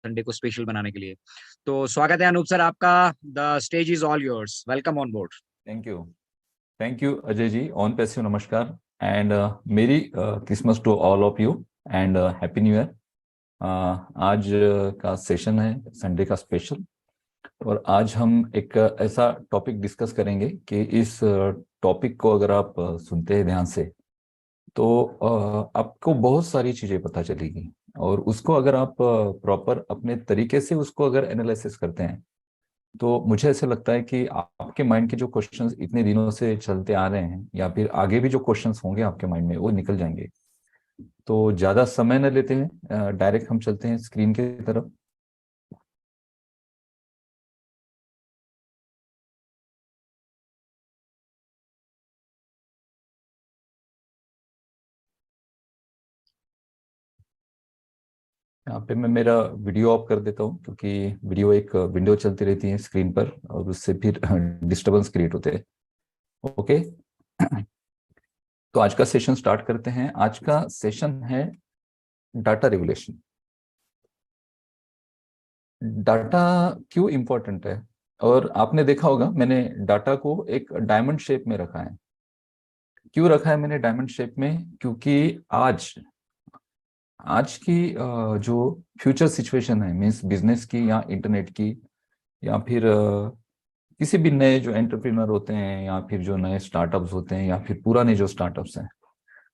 Sunday को special बनाने के लिए। तो स्वागत है अनूप सर आपका। The stage is all yours, welcome on board. Thank you Ajay ji. ऑन पैसिव नमस्कार and merry Christmas to all of you and happy new year. आज का सेशन है संडे का स्पेशल, और आज हम एक ऐसा टॉपिक डिस्कस करेंगे कि इस टॉपिक को अगर आप सुनते हैं ध्यान से तो आपको बहुत सारी चीज़ें पता चलेगी, और उसको अगर आप प्रॉपर अपने तरीके से उसको अगर एनालिसिस करते हैं तो मुझे ऐसा लगता है कि आपके माइंड के जो क्वेश्चंस इतने दिनों से चलते आ रहे हैं या फिर आगे भी जो क्वेश्चंस होंगे आपके माइंड में वो निकल जाएंगे। तो ज़्यादा समय न लेते हैं, डायरेक्ट हम चलते हैं स्क्रीन की तरफ। यहाँ पे मैं मेरा वीडियो ऑफ कर देता हूँ, क्योंकि वीडियो एक विंडो चलती रहती है स्क्रीन पर और उससे फिर डिस्टर्बेंस क्रिएट होते हैं। ओके, तो आज का सेशन स्टार्ट करते हैं। आज का सेशन है डाटा रेगुलेशन। डाटा क्यों इम्पोर्टेंट है, और आपने देखा होगा मैंने डाटा को एक डायमंड शेप में रखा है। क्यों रखा है मैंने डायमंड शेप में? क्योंकि आज की जो फ्यूचर सिचुएशन है, मीन्स बिजनेस की या इंटरनेट की, या फिर किसी भी नए जो एंटरप्रेन्योर होते हैं या फिर जो नए स्टार्टअप्स होते हैं या फिर पुराने जो स्टार्टअप्स हैं,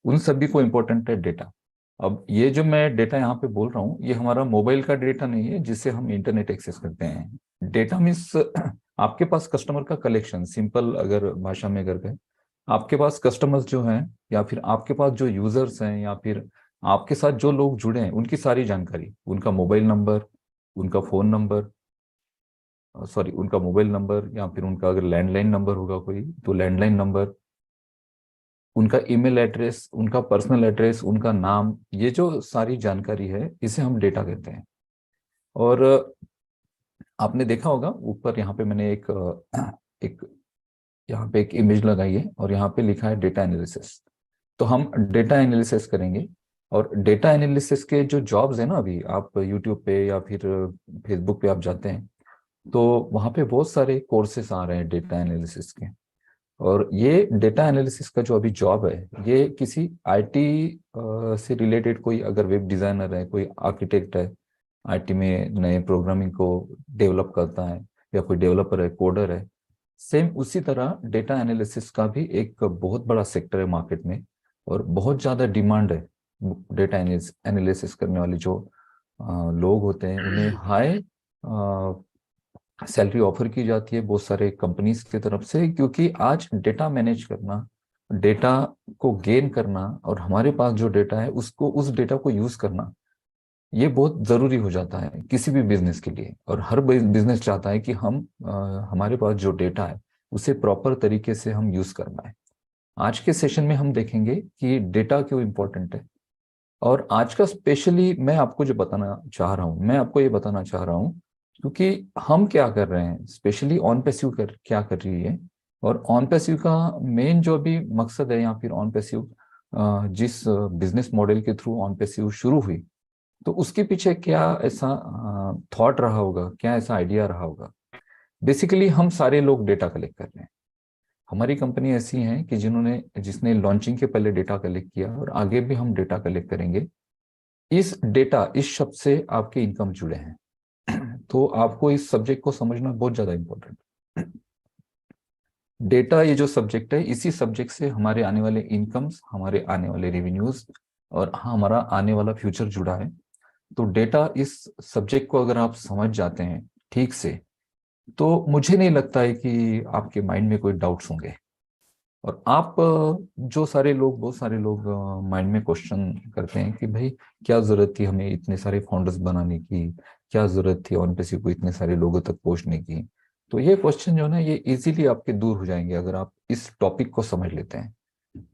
उन सभी को इम्पोर्टेंट है डेटा। अब ये जो मैं डेटा यहाँ पे बोल रहा हूँ, ये हमारा मोबाइल का डेटा नहीं है जिससे हम इंटरनेट एक्सेस करते हैं। डेटा मीन्स आपके पास कस्टमर का कलेक्शन, सिंपल अगर भाषा में अगर कहें, आपके पास कस्टमर्स जो हैं या फिर आपके पास जो यूजर्स हैं या फिर आपके साथ जो लोग जुड़े हैं, उनकी सारी जानकारी, उनका मोबाइल नंबर, उनका फोन नंबर, सॉरी उनका मोबाइल नंबर, या फिर उनका अगर लैंडलाइन नंबर होगा कोई तो लैंडलाइन नंबर, उनका ईमेल एड्रेस, उनका पर्सनल एड्रेस, उनका नाम, ये जो सारी जानकारी है इसे हम डेटा कहते हैं। और आपने देखा होगा ऊपर यहाँ पे मैंने एक यहाँ पे एक इमेज लगाई है और यहाँ पे लिखा है डेटा एनालिसिस। तो हम डेटा एनालिसिस करेंगे, और डेटा एनालिसिस के जो जॉब्स है ना, अभी आप यूट्यूब पे या फिर फेसबुक पे आप जाते हैं तो वहाँ पे बहुत सारे कोर्सेस आ रहे हैं डेटा एनालिसिस के। और ये डेटा एनालिसिस का जो अभी जॉब है, ये किसी आईटी से रिलेटेड, कोई अगर वेब डिजाइनर है, कोई आर्किटेक्ट है, आईटी में नए प्रोग्रामिंग को डेवलप करता है, या कोई डेवलपर है, कोडर है, सेम उसी तरह डेटा एनालिसिस का भी एक बहुत बड़ा सेक्टर है मार्केट में, और बहुत ज़्यादा डिमांड है। डेटा एनालिसिस करने वाले जो लोग होते हैं उन्हें हाई सैलरी ऑफर की जाती है बहुत सारे कंपनीज की तरफ से, क्योंकि आज डेटा मैनेज करना, डेटा को गेन करना और हमारे पास जो डेटा है उसको, उस डेटा को यूज करना, ये बहुत जरूरी हो जाता है किसी भी बिजनेस के लिए। और हर बिजनेस चाहता है कि हम हमारे पास जो डेटा है उसे प्रॉपर तरीके से हम यूज करना है। आज के सेशन में हम देखेंगे कि डेटा क्यों इम्पोर्टेंट है। और आज का स्पेशली मैं आपको जो बताना चाह रहा हूँ, मैं आपको ये बताना चाह रहा हूँ क्योंकि हम क्या कर रहे हैं, स्पेशली ऑन पैसिव क्या कर रही है, और ऑन पैसिव का मेन जो अभी मकसद है, या फिर ऑन पैसिव जिस बिजनेस मॉडल के थ्रू ऑन पैसिव शुरू हुई, तो उसके पीछे क्या ऐसा थॉट रहा होगा, क्या ऐसा आइडिया रहा होगा। बेसिकली हम सारे लोग डेटा कलेक्ट कर रहे हैं। हमारी कंपनी ऐसी है कि जिसने लॉन्चिंग के पहले डेटा कलेक्ट किया, और आगे भी हम डेटा कलेक्ट करेंगे। इस डेटा, इस शब्द से आपके इनकम जुड़े हैं। तो आपको इस सब्जेक्ट को समझना बहुत ज्यादा इंपॉर्टेंट। डेटा ये जो सब्जेक्ट है, इसी सब्जेक्ट से हमारे आने वाले इनकम्स, हमारे आने वाले रेवेन्यूज और हमारा आने वाला फ्यूचर जुड़ा है। तो डेटा, इस सब्जेक्ट को अगर आप समझ जाते हैं ठीक से, तो मुझे नहीं लगता है कि आपके माइंड में कोई डाउट्स होंगे। और आप जो सारे लोग, बहुत सारे लोग माइंड में क्वेश्चन करते हैं कि भाई क्या जरूरत थी हमें इतने सारे फाउंडर्स बनाने की, क्या जरूरत थी ऑन पैसिव को इतने सारे लोगों तक पहुंचने की। तो ये क्वेश्चन जो है ना, ये इजीली आपके दूर हो जाएंगे अगर आप इस टॉपिक को समझ लेते हैं।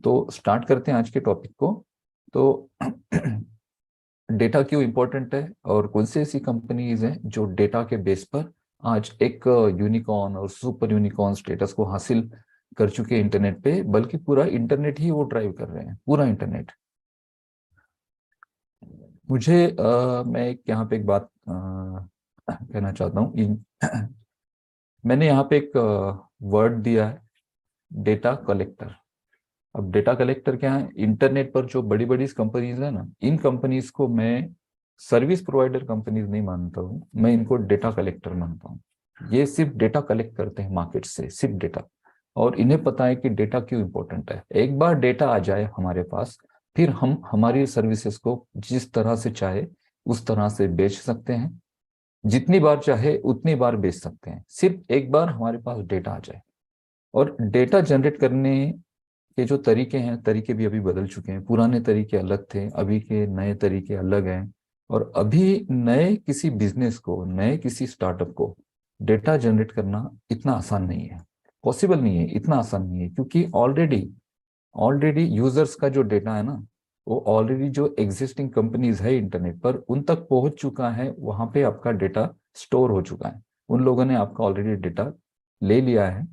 तो स्टार्ट करते हैं आज के टॉपिक को। तो डेटा क्यों इम्पोर्टेंट है, और कौन सी ऐसी कंपनीज हैं जो डेटा के बेस पर आज एक यूनिकॉर्न और सुपर यूनिकॉर्न स्टेटस को हासिल कर चुके हैं इंटरनेट पे, बल्कि पूरा इंटरनेट ही वो ड्राइव कर रहे हैं, पूरा इंटरनेट। मुझे मैं यहाँ पे एक बात कहना चाहता हूँ, मैंने यहाँ पे एक वर्ड दिया है, डेटा कलेक्टर। अब डेटा कलेक्टर क्या है? इंटरनेट पर जो बड़ी बड़ी कंपनीज है ना, इन कंपनीज को मैं सर्विस प्रोवाइडर कंपनीज नहीं मानता हूँ, मैं इनको डेटा कलेक्टर मानता हूँ। ये सिर्फ डेटा कलेक्ट करते हैं मार्केट से, सिर्फ डेटा। और इन्हें पता है कि डेटा क्यों इंपॉर्टेंट है। एक बार डेटा आ जाए हमारे पास, फिर हम हमारी सर्विसेज को जिस तरह से चाहे उस तरह से बेच सकते हैं, जितनी बार चाहे उतनी बार बेच सकते हैं, सिर्फ एक बार हमारे पास डेटा आ जाए। और डेटा जनरेट करने के जो तरीके हैं, तरीके भी अभी बदल चुके हैं। पुराने तरीके अलग थे, अभी के नए तरीके अलग हैं। और अभी नए किसी बिजनेस को, नए किसी स्टार्टअप को डेटा जनरेट करना इतना आसान नहीं है, पॉसिबल नहीं है, इतना आसान नहीं है। क्योंकि ऑलरेडी ऑलरेडी यूजर्स का जो डेटा है ना, वो ऑलरेडी जो एग्जिस्टिंग कंपनीज है इंटरनेट पर, उन तक पहुंच चुका है। वहां पे आपका डेटा स्टोर हो चुका है, उन लोगों ने आपका ऑलरेडी डेटा ले लिया है।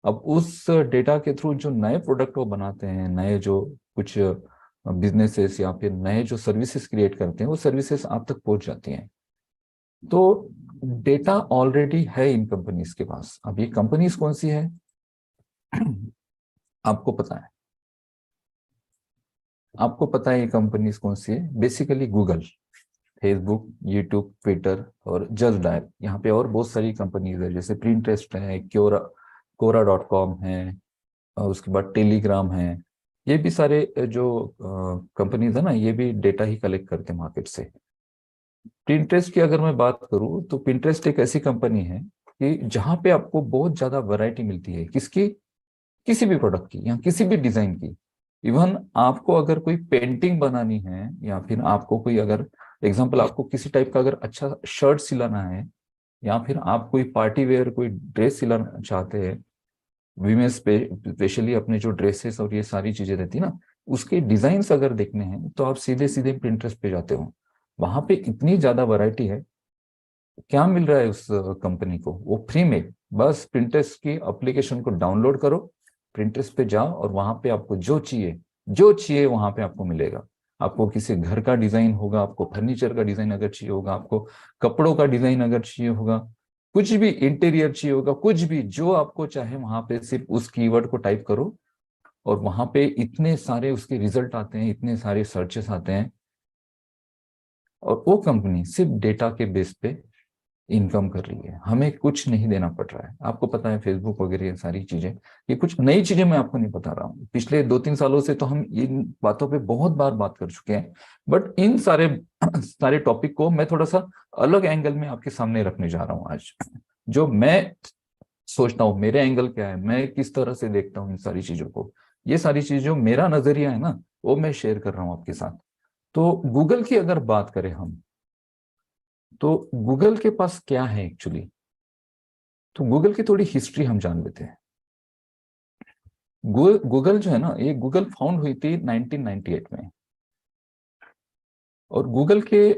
अब उस डेटा के थ्रू जो नए प्रोडक्ट वो बनाते हैं, नए जो कुछ बिजनेसेस या फिर नए जो सर्विसेज क्रिएट करते हैं, वो सर्विसेज आप तक पहुंच जाती हैं। तो डेटा ऑलरेडी है इन कंपनीज के पास। अब ये कंपनीज कौन सी है आपको पता है? आपको पता है ये कंपनीज कौन सी है? Basically Google, Facebook, YouTube, Twitter और जस्ट डायल। यहाँ पे और बहुत सारी कंपनीज है, जैसे प्रिंटरेस्ट है, कोरा.com है, और उसके बाद टेलीग्राम है। ये भी सारे जो कंपनीज है ना, ये भी डेटा ही कलेक्ट करते हैं मार्केट से। पिंटरेस्ट की अगर मैं बात करूँ तो पिंटरेस्ट एक ऐसी कंपनी है कि जहाँ पे आपको बहुत ज्यादा वैरायटी मिलती है। किसकी? किसी भी प्रोडक्ट की या किसी भी डिजाइन की। इवन आपको अगर कोई पेंटिंग बनानी है, या फिर आपको कोई अगर एग्जांपल, आपको किसी टाइप का अगर अच्छा शर्ट सिलाना है, या फिर आप कोई पार्टी वेयर कोई ड्रेस सिलाना चाहते हैं, वीमेन स्पेशली अपने जो ड्रेसेस और ये सारी चीजें रहती है ना, उसके डिजाइन अगर देखने हैं तो आप सीधे सीधे पिंटरेस्ट पे जाते हो। वहां पे इतनी ज्यादा वैरायटी है। क्या मिल रहा है उस कंपनी को? वो फ्री में, बस प्रिंटेस्ट की एप्लीकेशन को डाउनलोड करो, प्रिंटेस्ट पे जाओ, और वहां पे आपको जो चाहिए वहां पे आपको मिलेगा। आपको किसी घर का डिजाइन होगा, आपको फर्नीचर का डिजाइन अगर चाहिए होगा, आपको कपड़ों का डिजाइन अगर चाहिए होगा, कुछ भी इंटीरियर चाहिए होगा, कुछ भी जो आपको चाहे, वहां पे सिर्फ उस कीवर्ड को टाइप करो, और वहां पे इतने सारे उसके रिजल्ट आते हैं, इतने सारे सर्चेस आते हैं। और वो कंपनी सिर्फ डेटा के बेस पे इनकम कर रही है, हमें कुछ नहीं देना पड़ रहा है। आपको पता है फेसबुक वगैरह ये सारी चीजें, ये कुछ नई चीजें मैं आपको नहीं बता रहा हूँ। पिछले 2-3 सालों से तो हम इन बातों पे बहुत बार बात कर चुके हैं। बट इन सारे सारे टॉपिक को मैं थोड़ा सा अलग एंगल में आपके सामने रखने जा रहा हूँ आज। जो मैं सोचता हूँ, मेरे एंगल क्या है, मैं किस तरह से देखता हूँ इन सारी चीजों को, ये सारी चीजें जो मेरा नजरिया है ना, वो मैं शेयर कर रहा हूँ आपके साथ। तो गूगल की अगर बात करें हम, तो गूगल के पास क्या है एक्चुअली? तो गूगल की थोड़ी हिस्ट्री हम जान लेते हैं। गूगल जो है ना, ये गूगल फाउंड हुई थी 1998 में। और गूगल के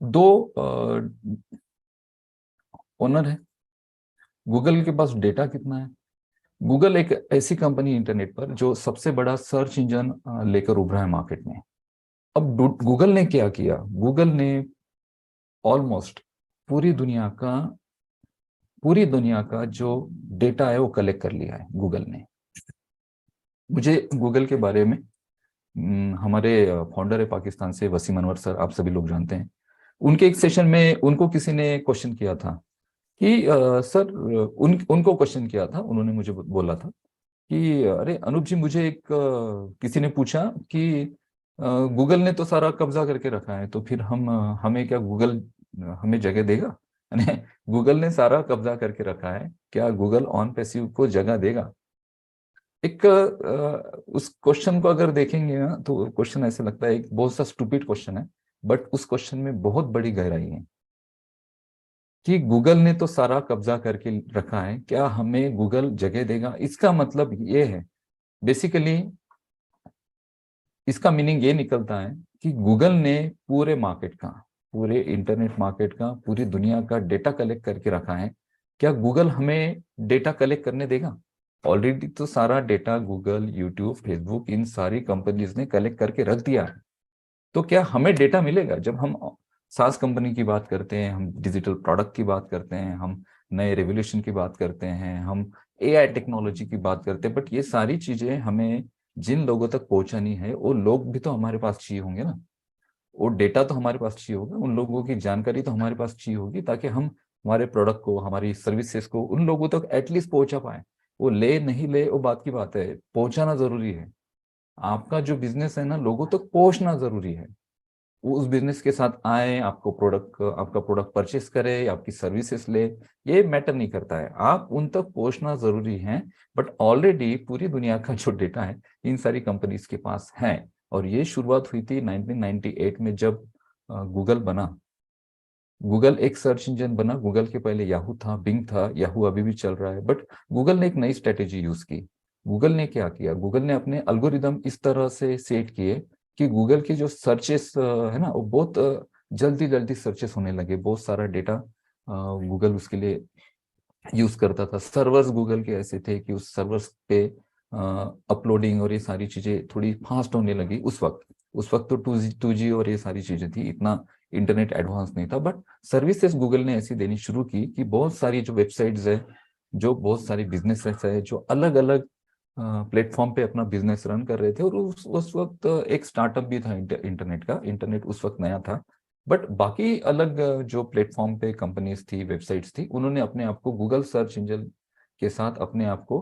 दो ओनर है। गूगल के पास डेटा कितना है? गूगल एक ऐसी कंपनी इंटरनेट पर जो सबसे बड़ा सर्च इंजन लेकर उभरा है मार्केट में। अब गूगल ने क्या किया? गूगल ने ऑलमोस्ट पूरी दुनिया का पूरी दुनिया का जो डेटा है वो कलेक्ट कर लिया है गूगल ने। मुझे गूगल के बारे में हमारे फाउंडर है पाकिस्तान से, वसीम अनवर सर, आप सभी लोग जानते हैं। उनके एक सेशन में उनको किसी ने क्वेश्चन किया था कि सर, उनको क्वेश्चन किया था, उन्होंने मुझे बोला था कि अरे अनूप जी, मुझे एक किसी ने पूछा कि गूगल ने तो सारा कब्जा करके रखा है, तो फिर हमें क्या गूगल हमें जगह देगा? यानी गूगल ने सारा कब्जा करके रखा है, क्या गूगल ऑन पैसिव को जगह देगा? एक उस क्वेश्चन को अगर देखेंगे ना, तो क्वेश्चन ऐसा लगता है एक बहुत सा स्टूपिड क्वेश्चन है। बट उस क्वेश्चन में बहुत बड़ी गहराई है कि गूगल ने तो सारा कब्जा करके रखा है, क्या हमें गूगल जगह देगा? इसका मतलब ये है, बेसिकली इसका मीनिंग ये निकलता है कि गूगल ने पूरे मार्केट का, पूरे इंटरनेट मार्केट का, पूरी दुनिया का डेटा कलेक्ट करके रखा है। क्या गूगल हमें डेटा कलेक्ट करने देगा? ऑलरेडी तो सारा डेटा गूगल, यूट्यूब, फेसबुक, इन सारी कंपनीज ने कलेक्ट करके रख दिया है। तो क्या हमें डेटा मिलेगा? जब हम सास कंपनी की बात करते हैं, हम डिजिटल प्रोडक्ट की बात करते हैं, हम नए रेवोल्यूशन की बात करते हैं, हम एआई टेक्नोलॉजी की बात करते हैं, बट ये सारी चीजें हमें जिन लोगों तक पहुंचानी है वो लोग भी तो हमारे पास चाहिए होंगे ना। वो डेटा तो हमारे पास चाहिए होगा, उन लोगों की जानकारी तो हमारे पास चाहिए होगी, ताकि हम हमारे प्रोडक्ट को, हमारी सर्विसेज को उन लोगों तक एटलीस्ट पहुंचा पाए। वो ले नहीं ले वो बात की बात है, पहुंचाना जरूरी है। आपका जो बिजनेस है ना, लोगों तक पहुंचना जरूरी है। वो उस बिजनेस के साथ आए, आपको प्रोडक्ट, आपका प्रोडक्ट परचेस करे या आपकी सर्विसेज ले, ये मैटर नहीं करता है, आप उन तक पहुंचना जरूरी है। बट ऑलरेडी पूरी दुनिया का जो डेटा है इन सारी कंपनीज के पास है। और ये शुरुआत हुई थी 1998 में, जब गूगल बना। गूगल एक सर्च इंजन बना। गूगल के पहले याहू था, बिंग था, याहू अभी भी चल रहा है, बट गूगल ने एक नई स्ट्रेटेजी यूज की। गूगल ने क्या किया, गूगल ने अपने अल्गोरिदम इस तरह से सेट किए कि गूगल के जो सर्चेस है ना, वो बहुत जल्दी जल्दी सर्चेस होने लगे। बहुत सारा डेटा गूगल उसके लिए यूज करता था। सर्वर्स गूगल के ऐसे थे कि उस सर्वर्स पे अपलोडिंग और ये सारी चीजें थोड़ी फास्ट होने लगी। उस वक्त तो 2G और ये सारी चीजें थी, इतना इंटरनेट एडवांस नहीं था। बट सर्विसेज गूगल ने ऐसी देनी शुरू की कि बहुत सारी जो वेबसाइट्स है, जो बहुत सारी बिजनेसेस है, जो अलग अलग प्लेटफॉर्म पे अपना बिजनेस रन कर रहे थे। और उस वक्त एक स्टार्टअप भी था इंटरनेट का। इंटरनेट उस वक्त नया था, बट बाकी अलग जो प्लेटफॉर्म पे कंपनीज थी, वेबसाइट्स थी, उन्होंने अपने आप को गूगल सर्च इंजन के साथ अपने आप को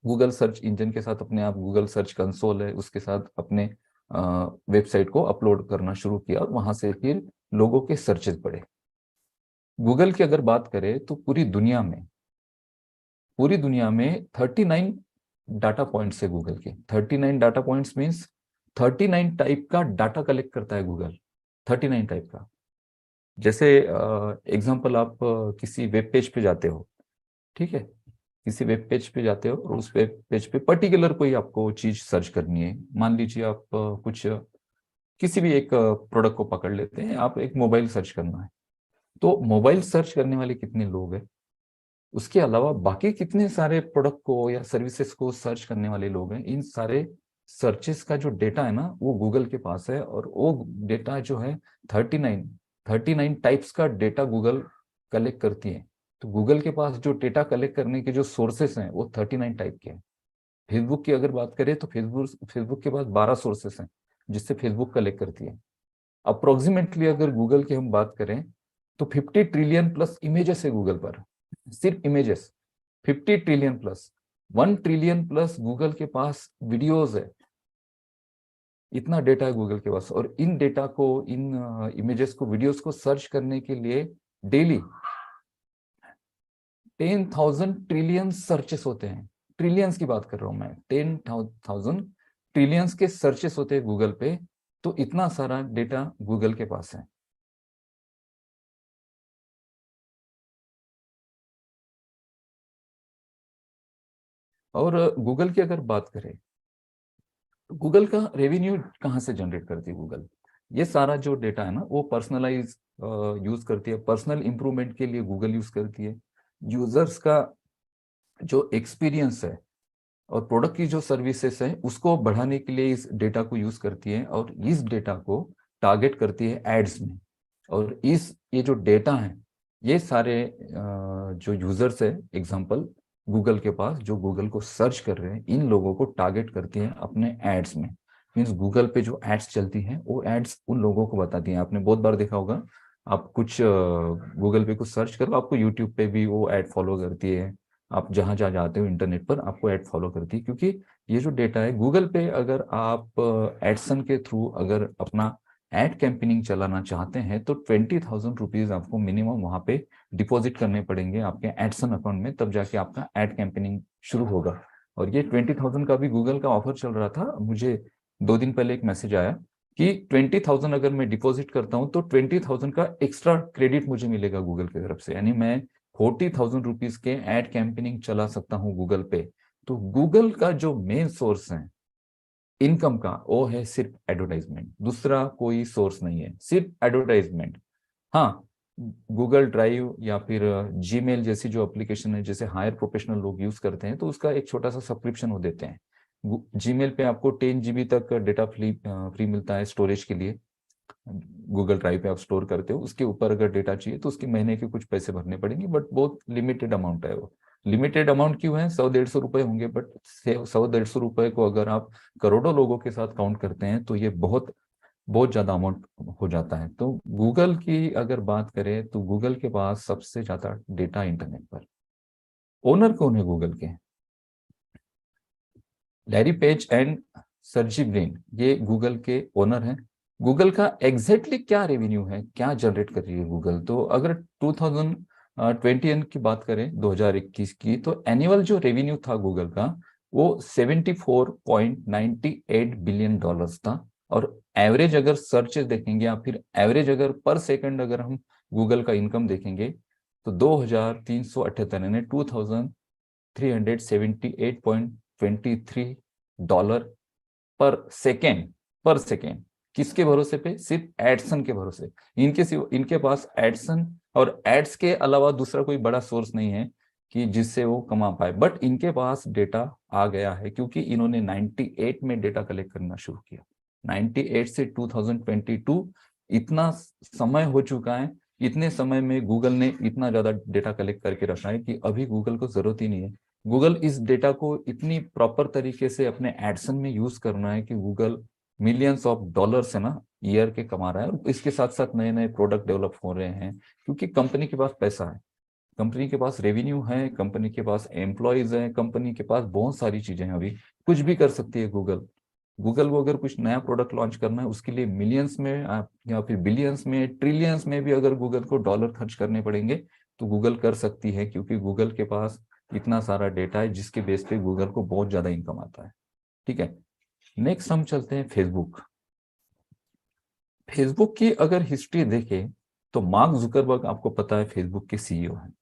गूगल सर्च इंजन के साथ अपने आप, गूगल सर्च कंसोल है उसके साथ अपने वेबसाइट को अपलोड करना शुरू किया, और वहां से फिर लोगों के सर्चेस बढ़े। गूगल की अगर बात करें तो पूरी दुनिया में 39 डाटा पॉइंट्स है गूगल के। 39 डाटा पॉइंट्स मीन्स 39 टाइप का डाटा कलेक्ट करता है गूगल। 39 टाइप का। जैसे एग्जांपल, आप किसी वेब पेज पे जाते हो, ठीक है, किसी वेब पेज पे जाते हो और उस वेब पेज पे पर्टिकुलर कोई आपको चीज सर्च करनी है। मान लीजिए आप कुछ किसी भी एक प्रोडक्ट को पकड़ लेते हैं, आप एक मोबाइल सर्च करना है। तो मोबाइल सर्च करने वाले कितने लोग हैं, उसके अलावा बाकी कितने सारे प्रोडक्ट को या सर्विसेज को सर्च करने वाले लोग हैं, इन सारे सर्चेस का जो डेटा है ना, वो गूगल के पास है। और वो डेटा जो है 39 39 टाइप्स का डेटा गूगल कलेक्ट करती है। तो गूगल के पास जो डेटा कलेक्ट करने के जो सोर्सेस हैं वो 39 टाइप के हैं। फेसबुक की अगर बात करें तो फेसबुक के पास 12 सोर्सेस हैं जिससे फेसबुक कलेक्ट करती है। अप्रोक्सीमेटली अगर गूगल की हम बात करें तो 50 ट्रिलियन प्लस इमेजेस है गूगल पर। सिर्फ images 50 trillion plus. 1 trillion plus Google के पास वीडियोस है। इतना डेटा है गूगल के पास। और इन डेटा को, इन इमेजेस को, वीडियोस को सर्च करने के लिए डेली 10,000 ट्रिलियन सर्चेस होते हैं। ट्रिलियंस की बात कर रहा हूं मैं, 10,000 ट्रिलियंस के सर्चेस होते हैं गूगल पे। तो इतना सारा डेटा गूगल के पास है। और गूगल की अगर बात करें, गूगल का रेवेन्यू कहाँ से जनरेट करती है गूगल? ये सारा जो डेटा है ना, वो पर्सनलाइज यूज करती है, पर्सनल इंप्रूवमेंट के लिए गूगल यूज करती है। यूजर्स का जो एक्सपीरियंस है और प्रोडक्ट की जो सर्विसेज है उसको बढ़ाने के लिए इस डेटा को यूज करती है, और इस डेटा को टारगेट करती है एड्स में। और ये जो डेटा है, ये सारे जो यूजर्स है, एग्जांपल गूगल के पास जो गूगल को सर्च कर रहे हैं, इन लोगों को टारगेट करती है अपने एड्स में। मीन्स गूगल पे जो एड्स चलती हैं वो एड्स उन लोगों को बताती हैं। आपने बहुत बार देखा होगा, आप कुछ गूगल पे कुछ सर्च करो, आपको यूट्यूब पे भी वो एड फॉलो करती है। आप जहां जहां जाते हो इंटरनेट पर, आपको एड फॉलो करती है, क्योंकि ये जो डेटा है गूगल पे, अगर आप एडसन के थ्रू अगर अपना एड कैंपेनिंग चलाना चाहते हैं तो 20,000 रुपीज आपको मिनिमम वहां पे डिपॉजिट करने पड़ेंगे आपके एडसन अकाउंट में, तब जाके आपका एड कैंपेनिंग शुरू होगा। और ये 20,000 का भी गूगल का ऑफर चल रहा था। मुझे 2 दिन पहले एक मैसेज आया कि 20,000 अगर मैं डिपॉजिट करता हूं तो 20,000 का एक्स्ट्रा क्रेडिट मुझे मिलेगा गूगल की तरफ से, यानी मैं 40,000 रुपीज के एड कैंपेनिंग चला सकता हूं गूगल पे। तो गूगल का जो मेन सोर्स है इनकम का, वो है सिर्फ एडवर्टाइजमेंट, दूसरा कोई सोर्स नहीं है, सिर्फ एडवर्टाइजमेंट। हाँ, गूगल ड्राइव या फिर जीमेल जैसी जो एप्लीकेशन है, जैसे हायर प्रोफेशनल लोग यूज करते हैं, तो उसका एक छोटा सा सब्सक्रिप्शन वो देते हैं। जीमेल पे आपको 10 GB तक डेटा फ्री फ्री मिलता है स्टोरेज के लिए। गूगल ड्राइव पे आप स्टोर करते हो, उसके ऊपर अगर डेटा चाहिए तो उसके महीने के कुछ पैसे भरने पड़ेंगे, बट बहुत लिमिटेड अमाउंट है वो। लिमिटेड अमाउंट क्यों है? 100-150 रुपए होंगे, बट 100-150 रुपए को अगर आप करोड़ों लोगों के साथ काउंट करते हैं तो ये बहुत बहुत ज्यादा अमाउंट हो जाता है। तो गूगल की अगर बात करें तो गूगल के पास सबसे ज्यादा डेटा इंटरनेट पर। ओनर कौन है गूगल के? Larry page and Sergey Brin, ये गूगल के ओनर हैं। गूगल का एग्जैक्टली क्या रेवेन्यू है, क्या जनरेट कर रही है गूगल? तो अगर 2020 की बात करें, 2021 की, तो एनुअल जो रेवेन्यू था गूगल का वो 74.98 बिलियन डॉलर्स था। और एवरेज अगर सर्चेस देखेंगे या फिर एवरेज अगर पर सेकंड अगर हम गूगल का इनकम देखेंगे तो 2378 यानी 2378.23 डॉलर पर सेकेंड किसके भरोसे पे? सिर्फ एडसन के भरोसे। इनके पास एडसन और एड्स के अलावा दूसरा कोई बड़ा सोर्स नहीं है कि जिससे वो कमा पाए। बट इनके पास डेटा आ गया है क्योंकि इन्होंने 98 में डेटा कलेक्ट करना शुरू किया। 98 से 2022 इतना समय हो चुका है। इतने समय में गूगल ने इतना ज्यादा डेटा कलेक्ट करके रखा है कि अभी गूगल को जरूरत ही नहीं है। गूगल इस डेटा को इतनी प्रॉपर तरीके से अपने एडसन में यूज करना है कि गूगल मिलियंस ऑफ डॉलर्स है ना ईयर के कमा रहा है। और इसके साथ साथ नए नए प्रोडक्ट डेवलप हो रहे हैं क्योंकि कंपनी के पास पैसा है, कंपनी के पास रेवेन्यू है, कंपनी के पास एम्प्लॉयज है, कंपनी के पास बहुत सारी चीजें हैं। अभी कुछ भी कर सकती है गूगल। गूगल को अगर कुछ नया प्रोडक्ट लॉन्च करना है उसके लिए मिलियंस में या फिर बिलियंस में, ट्रिलियंस में भी अगर गूगल को डॉलर खर्च करने पड़ेंगे तो गूगल कर सकती है क्योंकि गूगल के पास इतना सारा डेटा है जिसके बेस पे गूगल को बहुत ज्यादा इनकम आता है। ठीक है, नेक्स्ट हम चलते हैं फेसबुक। फेसबुक की अगर हिस्ट्री देखें तो मार्क जुकरबर्ग आपको पता है फेसबुक के सीईओ हैं।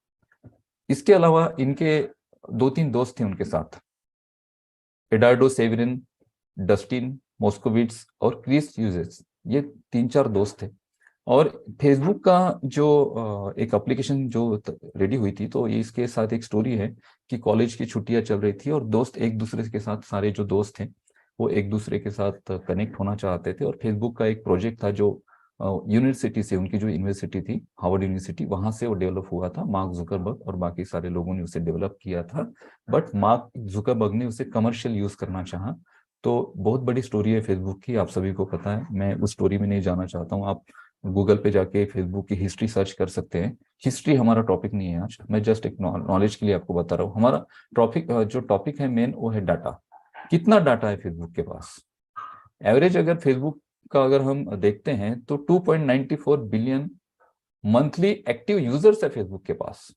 इसके अलावा इनके 2-3 दोस्त थे उनके साथ, एडार्डो सेवेरिन, डस्टिन मोस्कोविट्स और क्रिस यूजेस, ये 3-4 दोस्त थे। और फेसबुक का जो एक एप्लीकेशन जो रेडी हुई थी, तो ये इसके साथ एक स्टोरी है कि कॉलेज की छुट्टियां चल रही थी और दोस्त एक दूसरे के साथ, सारे जो दोस्त थे वो एक दूसरे के साथ कनेक्ट होना चाहते थे। और फेसबुक का एक प्रोजेक्ट था जो यूनिवर्सिटी से, उनकी जो यूनिवर्सिटी थी हार्वर्ड यूनिवर्सिटी, वहां से वो डेवलप हुआ था। मार्क जुकरबर्ग और बाकी सारे लोगों ने उसे डेवलप किया था, बट मार्क जुकरबर्ग ने उसे कमर्शियल यूज करना चाहा। तो बहुत बड़ी स्टोरी है फेसबुक की, आप सभी को पता है, मैं उस स्टोरी में नहीं जाना चाहता हूँ। आप गूगल पे जाके फेसबुक की हिस्ट्री सर्च कर सकते हैं। हिस्ट्री हमारा टॉपिक नहीं है आज, मैं जस्ट एक नॉलेज के लिए आपको बता रहा हूँ। हमारा टॉपिक जो टॉपिक है मेन वो है डाटा। कितना डाटा है फेसबुक के पास? एवरेज अगर फेसबुक का अगर हम देखते हैं तो 2.94 बिलियन मंथली एक्टिव यूजर्स है फेसबुक के पास।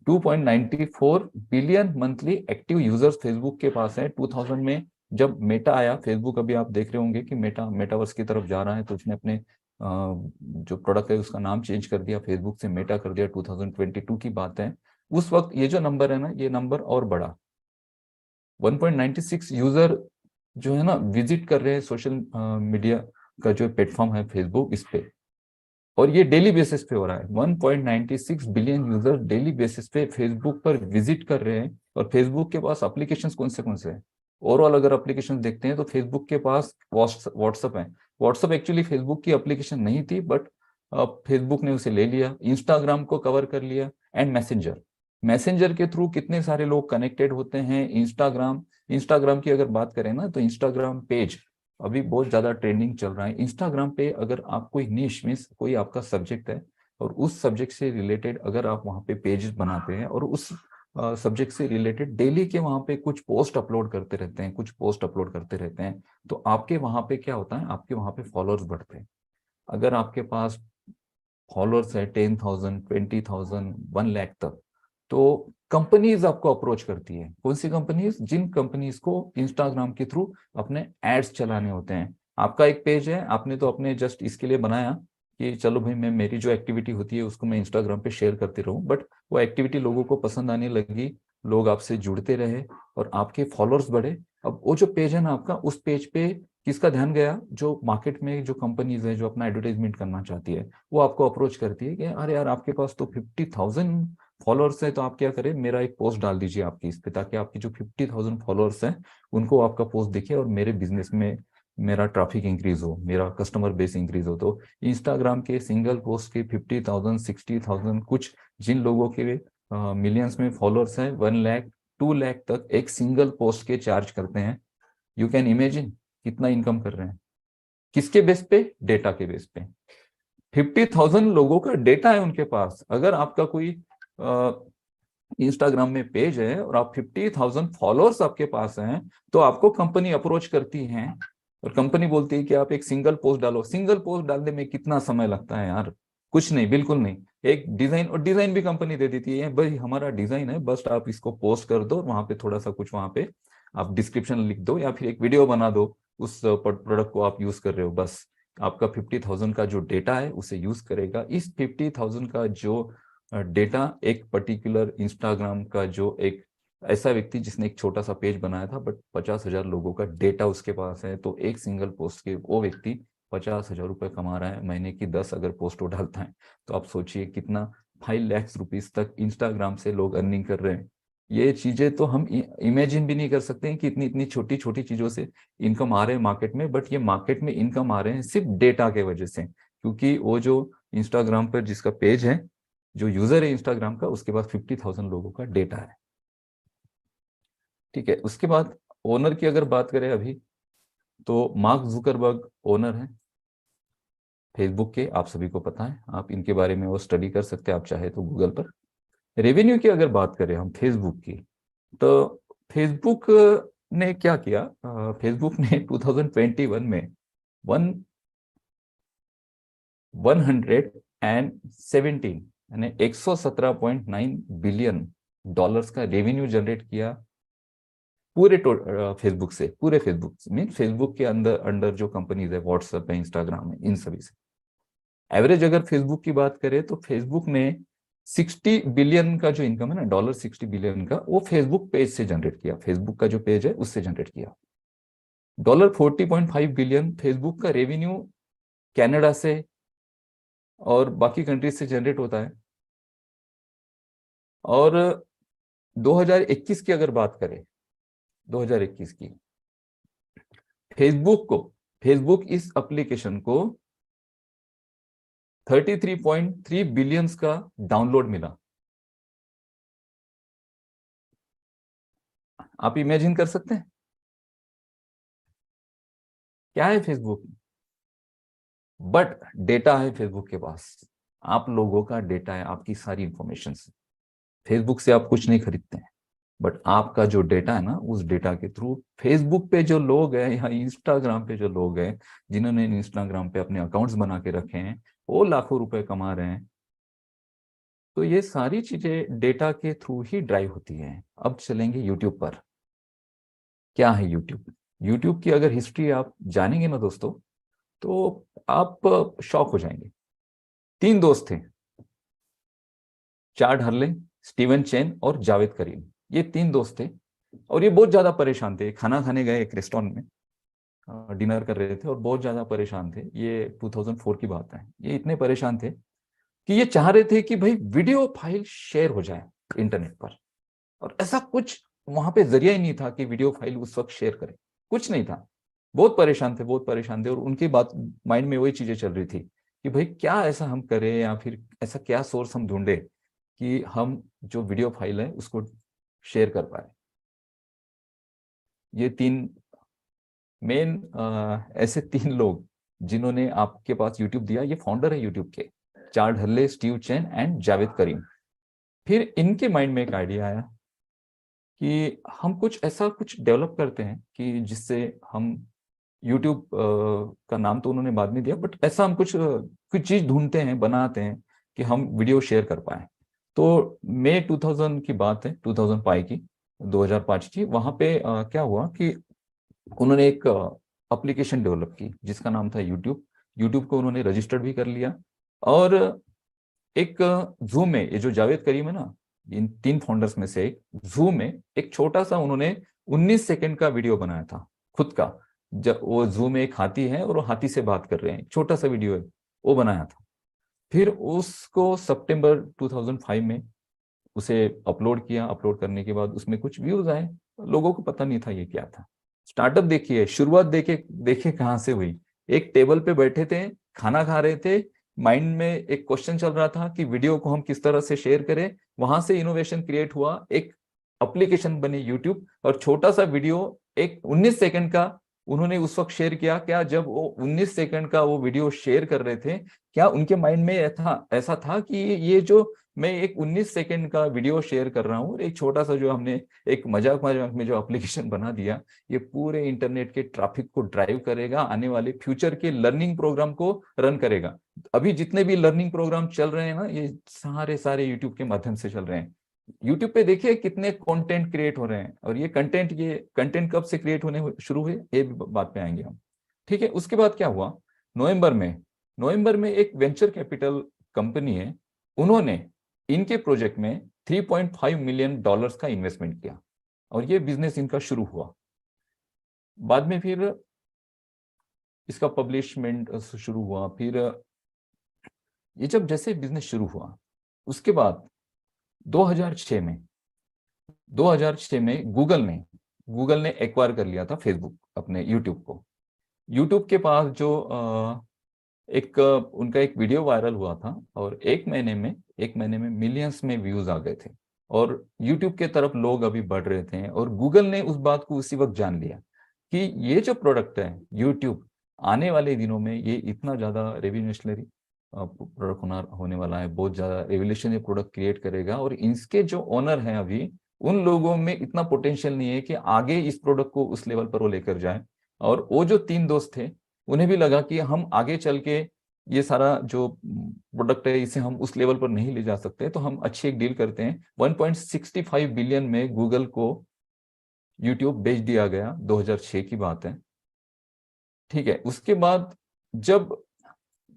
2.94 billion monthly active users Facebook के पास है। 2000 में जब मेटा आया, फेसबुक अभी आप देख रहे होंगे कि मेटावर्स की तरफ जा रहा है, तो उसने अपने जो प्रोडक्ट है उसका नाम चेंज कर दिया, फेसबुक से मेटा कर दिया। 2022 की बात है। उस वक्त ये जो नंबर है ना, ये नंबर और बढ़ा। 1.96 यूजर जो है ना विजिट कर रहे हैं सोशल मीडिया का जो प्लेटफॉर्म है फेसबुक, इस पे। और ये डेली बेसिस पे हो रहा है। 1.96 बिलियन यूजर डेली बेसिस पे फेसबुक पर विजिट कर रहे हैं। और फेसबुक के पास एप्लीकेशंस कौन से हैं? ओवरऑल अगर एप्लीकेशन देखते हैं तो फेसबुक के पास व्हाट्सएप है। व्हाट्सएप एक्चुअली फेसबुक की एप्लीकेशन नहीं थी, बट फेसबुक ने उसे ले लिया। इंस्टाग्राम को कवर कर लिया, एंड मैसेंजर। मैसेंजर के थ्रू कितने सारे लोग कनेक्टेड होते हैं। इंस्टाग्राम की अगर बात करें ना, तो इंस्टाग्राम पेज अभी बहुत ज्यादा ट्रेंडिंग चल रहा है। इंस्टाग्राम पे अगर आप कोई निश में कोई आपका सब्जेक्ट है और उस सब्जेक्ट से रिलेटेड अगर आप वहाँ पे पेजेस बनाते हैं और उस सब्जेक्ट से रिलेटेड डेली के वहाँ पे कुछ पोस्ट अपलोड करते रहते हैं, तो आपके वहाँ पे क्या होता है, आपके वहाँ पे फॉलोअर्स बढ़ते हैं। अगर आपके पास फॉलोअर्स है 10,000, 20,000, 1 लाख तक, तो कंपनीज आपको अप्रोच करती है। कौन सी कंपनीज? जिन कंपनीज को इंस्टाग्राम के थ्रू अपने एड्स चलाने होते हैं। आपका एक पेज है, आपने तो अपने जस्ट इसके लिए बनाया कि चलो भाई मैं मेरी जो एक्टिविटी होती है उसको मैं इंस्टाग्राम पे शेयर करती रहूं, बट वो एक्टिविटी लोगों को पसंद आने लगी, लोग आपसे जुड़ते रहे और आपके फॉलोअर्स बढ़े। अब वो जो पेज है ना आपका, उस पेज पे किसका ध्यान गया? जो मार्केट में जो कंपनीज है जो अपना एडवर्टाइजमेंट करना चाहती है, वो आपको अप्रोच करती है कि अरे यार आपके पास तो 50,000 फॉलोअर्स है, तो आप क्या करें, मेरा एक पोस्ट डाल दीजिए आपकी इस पे, ताकि आपकी जो 50,000 फॉलोअर्स हैं उनको आपका पोस्ट दिखे और मेरे बिजनेस में मेरा ट्रैफिक इंक्रीज हो, मेरा कस्टमर बेस इंक्रीज हो, तो इंस्टाग्राम के सिंगल पोस्ट के 50,000 60,000, कुछ जिन लोगों के मिलियंस में फॉलोअर्स हैं 1 लाख 2 लाख तक एक सिंगल पोस्ट के चार्ज करते हैं। यू कैन इमेजिन कितना इनकम कर रहे हैं। किसके बेस पे? डेटा के बेस पे। 50,000 लोगों का डेटा है उनके पास। अगर आपका कोई इंस्टाग्राम में पेज है और आप 50,000 फॉलोअर्स आपके पास हैं, तो आपको कंपनी अप्रोच करती है और कंपनी बोलती है कि आप एक सिंगल पोस्ट डालो। सिंगल पोस्ट डालने में कितना समय लगता है यार? कुछ नहीं, बिल्कुल नहीं। एक डिजाइन, और डिजाइन भी कंपनी दे देती है, भाई हमारा डिजाइन है, बस आप इसको पोस्ट कर दो, वहां पे थोड़ा सा कुछ, वहां पे आप डिस्क्रिप्शन लिख दो या फिर एक वीडियो बना दो उस प्रोडक्ट को आप यूज कर रहे हो, बस आपका 50,000 का जो डेटा है उसे यूज करेगा। इस 50,000 का जो डेटा एक पर्टिकुलर इंस्टाग्राम का जो एक ऐसा व्यक्ति जिसने एक छोटा सा पेज बनाया था बट 50,000 लोगों का डेटा उसके पास है, तो एक सिंगल पोस्ट के वो व्यक्ति 50,000 रुपए कमा रहा है। महीने की 10 अगर पोस्ट वो डालता है तो आप सोचिए कितना 5 लाख रुपीज तक इंस्टाग्राम से लोग अर्निंग कर रहे हैं। ये चीजें तो हम इमेजिन भी नहीं कर सकते हैं कि इतनी इतनी छोटी छोटी चीजों से इनकम आ रहे हैं मार्केट में। बट ये मार्केट में इनकम आ रहे हैं सिर्फ डेटा के वजह से, क्योंकि वो जो इंस्टाग्राम पर जिसका पेज है, जो यूजर है इंस्टाग्राम का, उसके पास 50,000 लोगों का डेटा है। ठीक है, उसके बाद ओनर की अगर बात करें अभी, तो मार्क जुकरबर्ग ओनर है फेसबुक के, आप सभी को पता है, आप इनके बारे में वो स्टडी कर सकते हैं आप चाहे तो गूगल पर। रेवेन्यू की अगर बात करें हम फेसबुक की, तो फेसबुक ने क्या किया, फेसबुक ने 2021 में 117 यानी 117.9 बिलियन डॉलर्स का रेवेन्यू जनरेट किया पूरे फेसबुक से। पूरे फेसबुक मीन फेसबुक के अंदर अंडर जो कंपनीज है, व्हाट्सएप है, इंस्टाग्राम है, इन सभी से। एवरेज अगर फेसबुक की बात करें तो फेसबुक ने 60 बिलियन का जो इनकम है ना, डॉलर 60 बिलियन का, वो फेसबुक पेज से जनरेट किया। फेसबुक का जो पेज है उससे जनरेट किया। डॉलर 40.5 बिलियन फेसबुक का रेवेन्यू कनाडा से और बाकी कंट्रीज से जनरेट होता है। और 2021 की अगर बात करें, 2021 की, फेसबुक इस एप्लीकेशन को 33.3 बिलियंस का डाउनलोड मिला। आप इमेजिन कर सकते हैं क्या है फेसबुक? बट डेटा है फेसबुक के पास, आप लोगों का डेटा है, आपकी सारी इंफॉर्मेशन। फेसबुक से आप कुछ नहीं खरीदते हैं, बट आपका जो डेटा है ना, उस डेटा के थ्रू फेसबुक पे जो लोग हैं या इंस्टाग्राम पे जो लोग हैं, जिन्होंने इंस्टाग्राम पे अपने अकाउंट्स बना के रखे हैं, वो लाखों रुपए कमा रहे हैं। तो ये सारी चीजें डेटा के थ्रू ही ड्राइव होती हैं। अब चलेंगे यूट्यूब पर। क्या है यूट्यूब? यूट्यूब की अगर हिस्ट्री आप जानेंगे ना दोस्तों, तो आप शॉक हो जाएंगे। 3 दोस्त थे, चार्ड हर्लिन, स्टीवन चेन और जावेद करीम। ये 3 दोस्त थे और ये बहुत ज्यादा परेशान थे। खाना खाने गए एक रेस्टोरेंट में, डिनर कर रहे थे और बहुत ज्यादा परेशान थे। ये 2004 की बात है। ये इतने परेशान थे कि ये चाह रहे थे कि भाई वीडियो फाइल शेयर हो जाए इंटरनेट पर, और ऐसा कुछ वहां पे जरिया ही नहीं था कि वीडियो फाइल उस वक्त शेयर करें, कुछ नहीं था। बहुत परेशान थे, बहुत परेशान थे। और उनकी बात माइंड में वही चीजें चल रही थी कि भाई क्या ऐसा हम करें, या फिर ऐसा क्या सोर्स हम ढूंढे कि हम जो वीडियो फाइल है उसको शेयर कर पाए। ये तीन मेन ऐसे 3 लोग जिन्होंने आपके पास यूट्यूब दिया, ये फाउंडर है यूट्यूब के, Chad Hurley, Steve Chen and Jawed Karim. फिर इनके माइंड में एक आइडिया आया कि हम कुछ ऐसा कुछ डेवलप करते हैं कि जिससे हम यूट्यूब का नाम तो उन्होंने बाद में दिया, बट ऐसा हम कुछ चीज ढूंढते हैं, बनाते हैं कि हम वीडियो शेयर कर पाए। तो मई 2000 की बात है, 2005 की, 2005 की। वहां पे क्या हुआ कि उन्होंने एक एप्लीकेशन डेवलप की जिसका नाम था यूट्यूब। यूट्यूब को उन्होंने रजिस्टर्ड भी कर लिया। और एक जूम में, ये जो जावेद करीम है ना, इन 3 फाउंडर्स में से एक, जूम में एक छोटा सा उन्होंने 19 सेकंड का वीडियो बनाया था खुद का। जब वो जूम में एक हाथी है और वो हाथी से बात कर रहे हैं, छोटा सा वीडियो है, वो बनाया था। फिर उसको सितंबर 2005 में उसे अपलोड किया। अपलोड करने के बाद उसमें कुछ व्यूज आए, लोगों को पता नहीं था ये क्या था। स्टार्टअप देखिए, शुरुआत देखे देखे कहाँ से हुई। एक टेबल पे बैठे थे, खाना खा रहे थे, माइंड में एक क्वेश्चन चल रहा था कि वीडियो को हम किस तरह से शेयर करें। वहां से इनोवेशन क्रिएट हुआ, एक एप्लीकेशन बनी यूट्यूब, और छोटा सा वीडियो एक 19 सेकंड का उन्होंने उस वक्त शेयर किया। क्या जब वो 19 सेकंड का वो वीडियो शेयर कर रहे थे, क्या उनके माइंड में ऐसा था कि ये जो मैं एक 19 सेकंड का वीडियो शेयर कर रहा हूँ, एक छोटा सा जो हमने एक मजाक मजाक में जो एप्लीकेशन बना दिया, ये पूरे इंटरनेट के ट्रैफिक को ड्राइव करेगा, आने वाले फ्यूचर के लर्निंग प्रोग्राम को रन करेगा। अभी जितने भी लर्निंग प्रोग्राम चल रहे हैं ना, ये सारे सारे यूट्यूब के माध्यम से चल रहे हैं। यूट्यूब पे देखिए कितने कंटेंट क्रिएट हो रहे हैं, और ये कंटेंट कब से क्रिएट होने शुरू हुए, ये भी बात पे आएंगे हम। ठीक है, उसके बाद क्या हुआ, नवंबर में एक वेंचर कैपिटल कंपनी है, उन्होंने इनके प्रोजेक्ट में $3.5 मिलियन का इन्वेस्टमेंट किया, और ये बिजनेस इनका शुरू हुआ। बाद में फिर इसका पब्लिशमेंट शुरू हुआ। फिर ये जब जैसे बिजनेस शुरू हुआ, उसके बाद 2006 में 2006 में गूगल ने एक्वायर कर लिया था फेसबुक, अपने यूट्यूब को। यूट्यूब के पास जो उनका एक वीडियो वायरल हुआ था, और एक महीने में मिलियंस में व्यूज आ गए थे, और यूट्यूब के तरफ लोग अभी बढ़ रहे थे। और गूगल ने उस बात को उसी वक्त जान लिया कि ये जो प्रोडक्ट है यूट्यूब, आने वाले दिनों में ये इतना ज्यादा रेवोल्यूशनरी प्रोडक्ट होने वाला है, बहुत ज्यादा रेवोल्यूशनरी प्रोडक्ट क्रिएट करेगा, और इसके जो ओनर हैं अभी, उन लोगों में इतना पोटेंशियल नहीं है कि आगे इस प्रोडक्ट को उस लेवल पर वो लेकर जाए। और वो जो 3 दोस्त थे, उन्हें भी लगा कि हम आगे चल के ये सारा जो प्रोडक्ट है इसे हम उस लेवल पर नहीं ले जा सकते, तो हम अच्छी एक डील करते हैं। 1.65 बिलियन में गूगल को यूट्यूब बेच दिया गया, 2006 की बात है। ठीक है, उसके बाद जब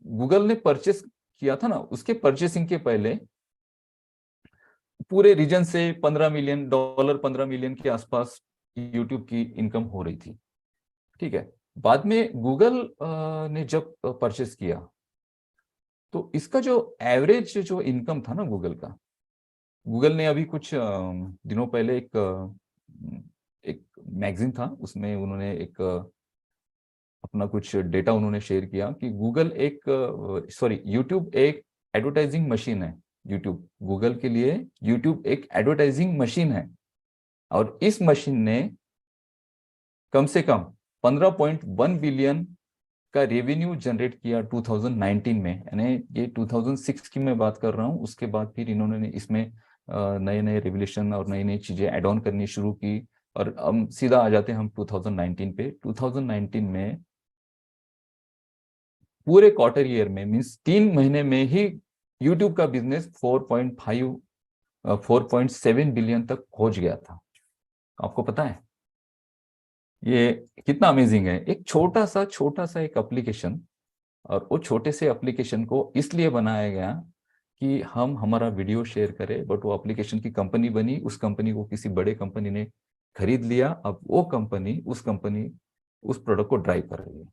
गूगल ने परचेस किया था ना, उसके परचेसिंग के पहले पूरे रीजन से $15 मिलियन के आसपास यूट्यूब की इनकम हो रही थी। ठीक है, बाद में गूगल ने जब परचेस किया, तो इसका जो एवरेज जो इनकम था ना गूगल ने अभी कुछ दिनों पहले एक मैगजीन था, उसमें उन्होंने एक अपना कुछ डेटा उन्होंने शेयर किया कि यूट्यूब एक एडवर्टाइजिंग मशीन है। गूगल के लिए यूट्यूब एक एडवर्टाइजिंग मशीन है, और इस मशीन ने कम से कम 15.1 बिलियन का रेवेन्यू जनरेट किया 2019 में। यानी ये 2006 की मैं बात कर रहा हूँ। उसके बाद फिर इन्होंने इसमें नए नए रेवोल्यूशन और नई नई चीजें ऐड ऑन करनी शुरू की, और हम सीधा आ जाते हैं हम 2019 पे। 2019 में पूरे क्वार्टर ईयर में, मीन्स 3 महीने में ही यूट्यूब का बिजनेस 4.7 बिलियन तक पहुंच गया था। आपको पता है ये कितना अमेजिंग है। एक छोटा सा एक एप्लीकेशन, और वो छोटे से एप्लीकेशन को इसलिए बनाया गया कि हम हमारा वीडियो शेयर करें, बट वो एप्लीकेशन की कंपनी बनी, उस कंपनी को किसी बड़े कंपनी ने खरीद लिया। अब वो कंपनी उस प्रोडक्ट को ड्राइव कर रही है।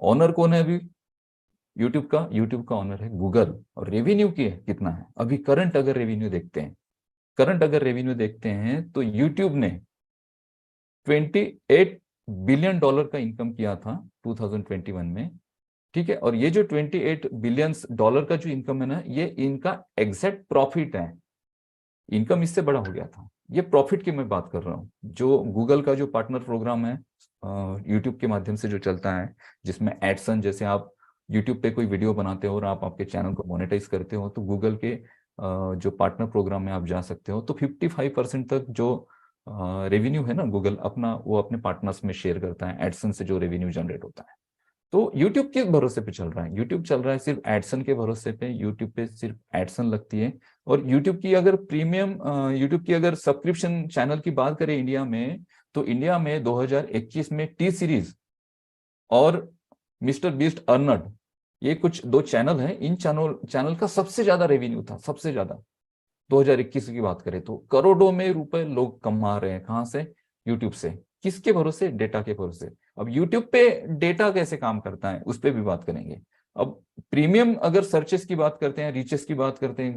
ऑनर कौन है अभी यूट्यूब का ऑनर है गूगल। और रेवेन्यू कितना है अभी, करंट अगर रेवेन्यू देखते हैं तो यूट्यूब ने $28 बिलियन का इनकम किया था 2021 में। ठीक है, और ये जो $28 बिलियन का जो इनकम है ना, ये इनका एग्जैक्ट प्रॉफिट है। इनकम इससे बड़ा हो गया था, ये प्रॉफिट की मैं बात कर रहा हूँ। जो गूगल का जो पार्टनर प्रोग्राम है यूट्यूब के माध्यम से जो चलता है, जिसमें एडसन, जैसे आप यूट्यूब पे कोई वीडियो बनाते हो और आप आपके चैनल को मोनेटाइज करते हो, तो गूगल के जो पार्टनर प्रोग्राम में आप जा सकते हो। तो 55% तक जो रेवेन्यू है ना, गूगल वो अपने पार्टनर्स में शेयर करता है, एडसन से जो रेवेन्यू जनरेट होता है। तो यूट्यूब के भरोसे पे चल रहा है, यूट्यूब चल रहा है सिर्फ एडसन के भरोसे पे। यूट्यूब पे सिर्फ एडसन लगती है। और यूट्यूब की अगर सब्सक्रिप्शन चैनल की बात करें इंडिया में, तो इंडिया में 2021 में टी सीरीज और मिस्टर बीस्ट अर्नड, ये कुछ 2 चैनल हैं, इन चैनल का सबसे ज्यादा रेवेन्यू था, सबसे ज्यादा। 2021 की बात करें तो करोड़ों में रुपए लोग कमा रहे हैं। कहां से? यूट्यूब से। किसके भरोसे? डेटा के भरोसे। अब यूट्यूब पे डेटा कैसे काम करता है, उस पर भी बात करेंगे। अब प्रीमियम अगर सर्चेस की बात करते हैं, रीचेस की बात करते हैं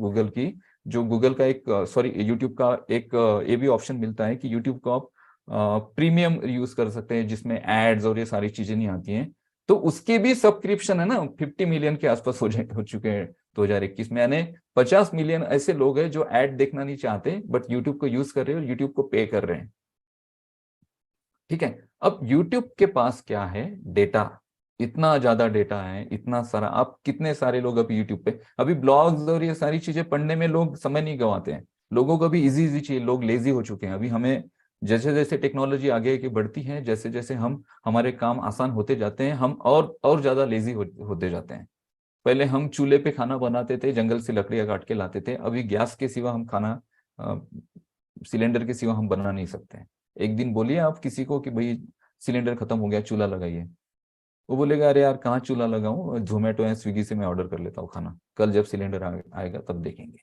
यूट्यूब का एक ये भी ऑप्शन मिलता है कि यूट्यूब को आप प्रीमियम यूज कर सकते हैं जिसमें एड्स और ये सारी चीजें नहीं आती हैं, तो उसके भी सब्सक्रिप्शन है ना 50 मिलियन के आसपास हो चुके हैं 2021 में। यानी 50 मिलियन ऐसे लोग हैं जो ऐड देखना नहीं चाहते बट यूट्यूब को यूज कर रहे हैं और यूट्यूब को पे कर रहे हैं। ठीक है, अब यूट्यूब के पास क्या है, डेटा, इतना ज्यादा डेटा है, इतना सारा। आप कितने सारे लोग अभी यूट्यूब पे, अभी ब्लॉग्स और ये सारी चीजें पढ़ने में लोग समय नहीं गंवाते हैं। लोगों को अभी इजी इजी चाहिए, लोग लेजी हो चुके हैं। अभी हमें जैसे जैसे टेक्नोलॉजी आगे की बढ़ती है, जैसे जैसे हम हमारे काम आसान होते जाते हैं, हम और ज्यादा लेजी होते जाते हैं। पहले हम चूल्हे पे खाना बनाते थे, जंगल से लकड़ियां काट के लाते थे। अभी गैस के सिवा हम खाना, सिलेंडर के सिवा हम बना नहीं सकते हैं। एक दिन बोलिए आप किसी को कि भाई सिलेंडर खत्म हो गया, चूल्हा लगाइए, वो बोलेगा अरे यार कहाँ चूल्हा लगाऊं, जोमेटो या स्विगी से मैं ऑर्डर कर लेता हूँ खाना, कल जब सिलेंडर आएगा तब देखेंगे।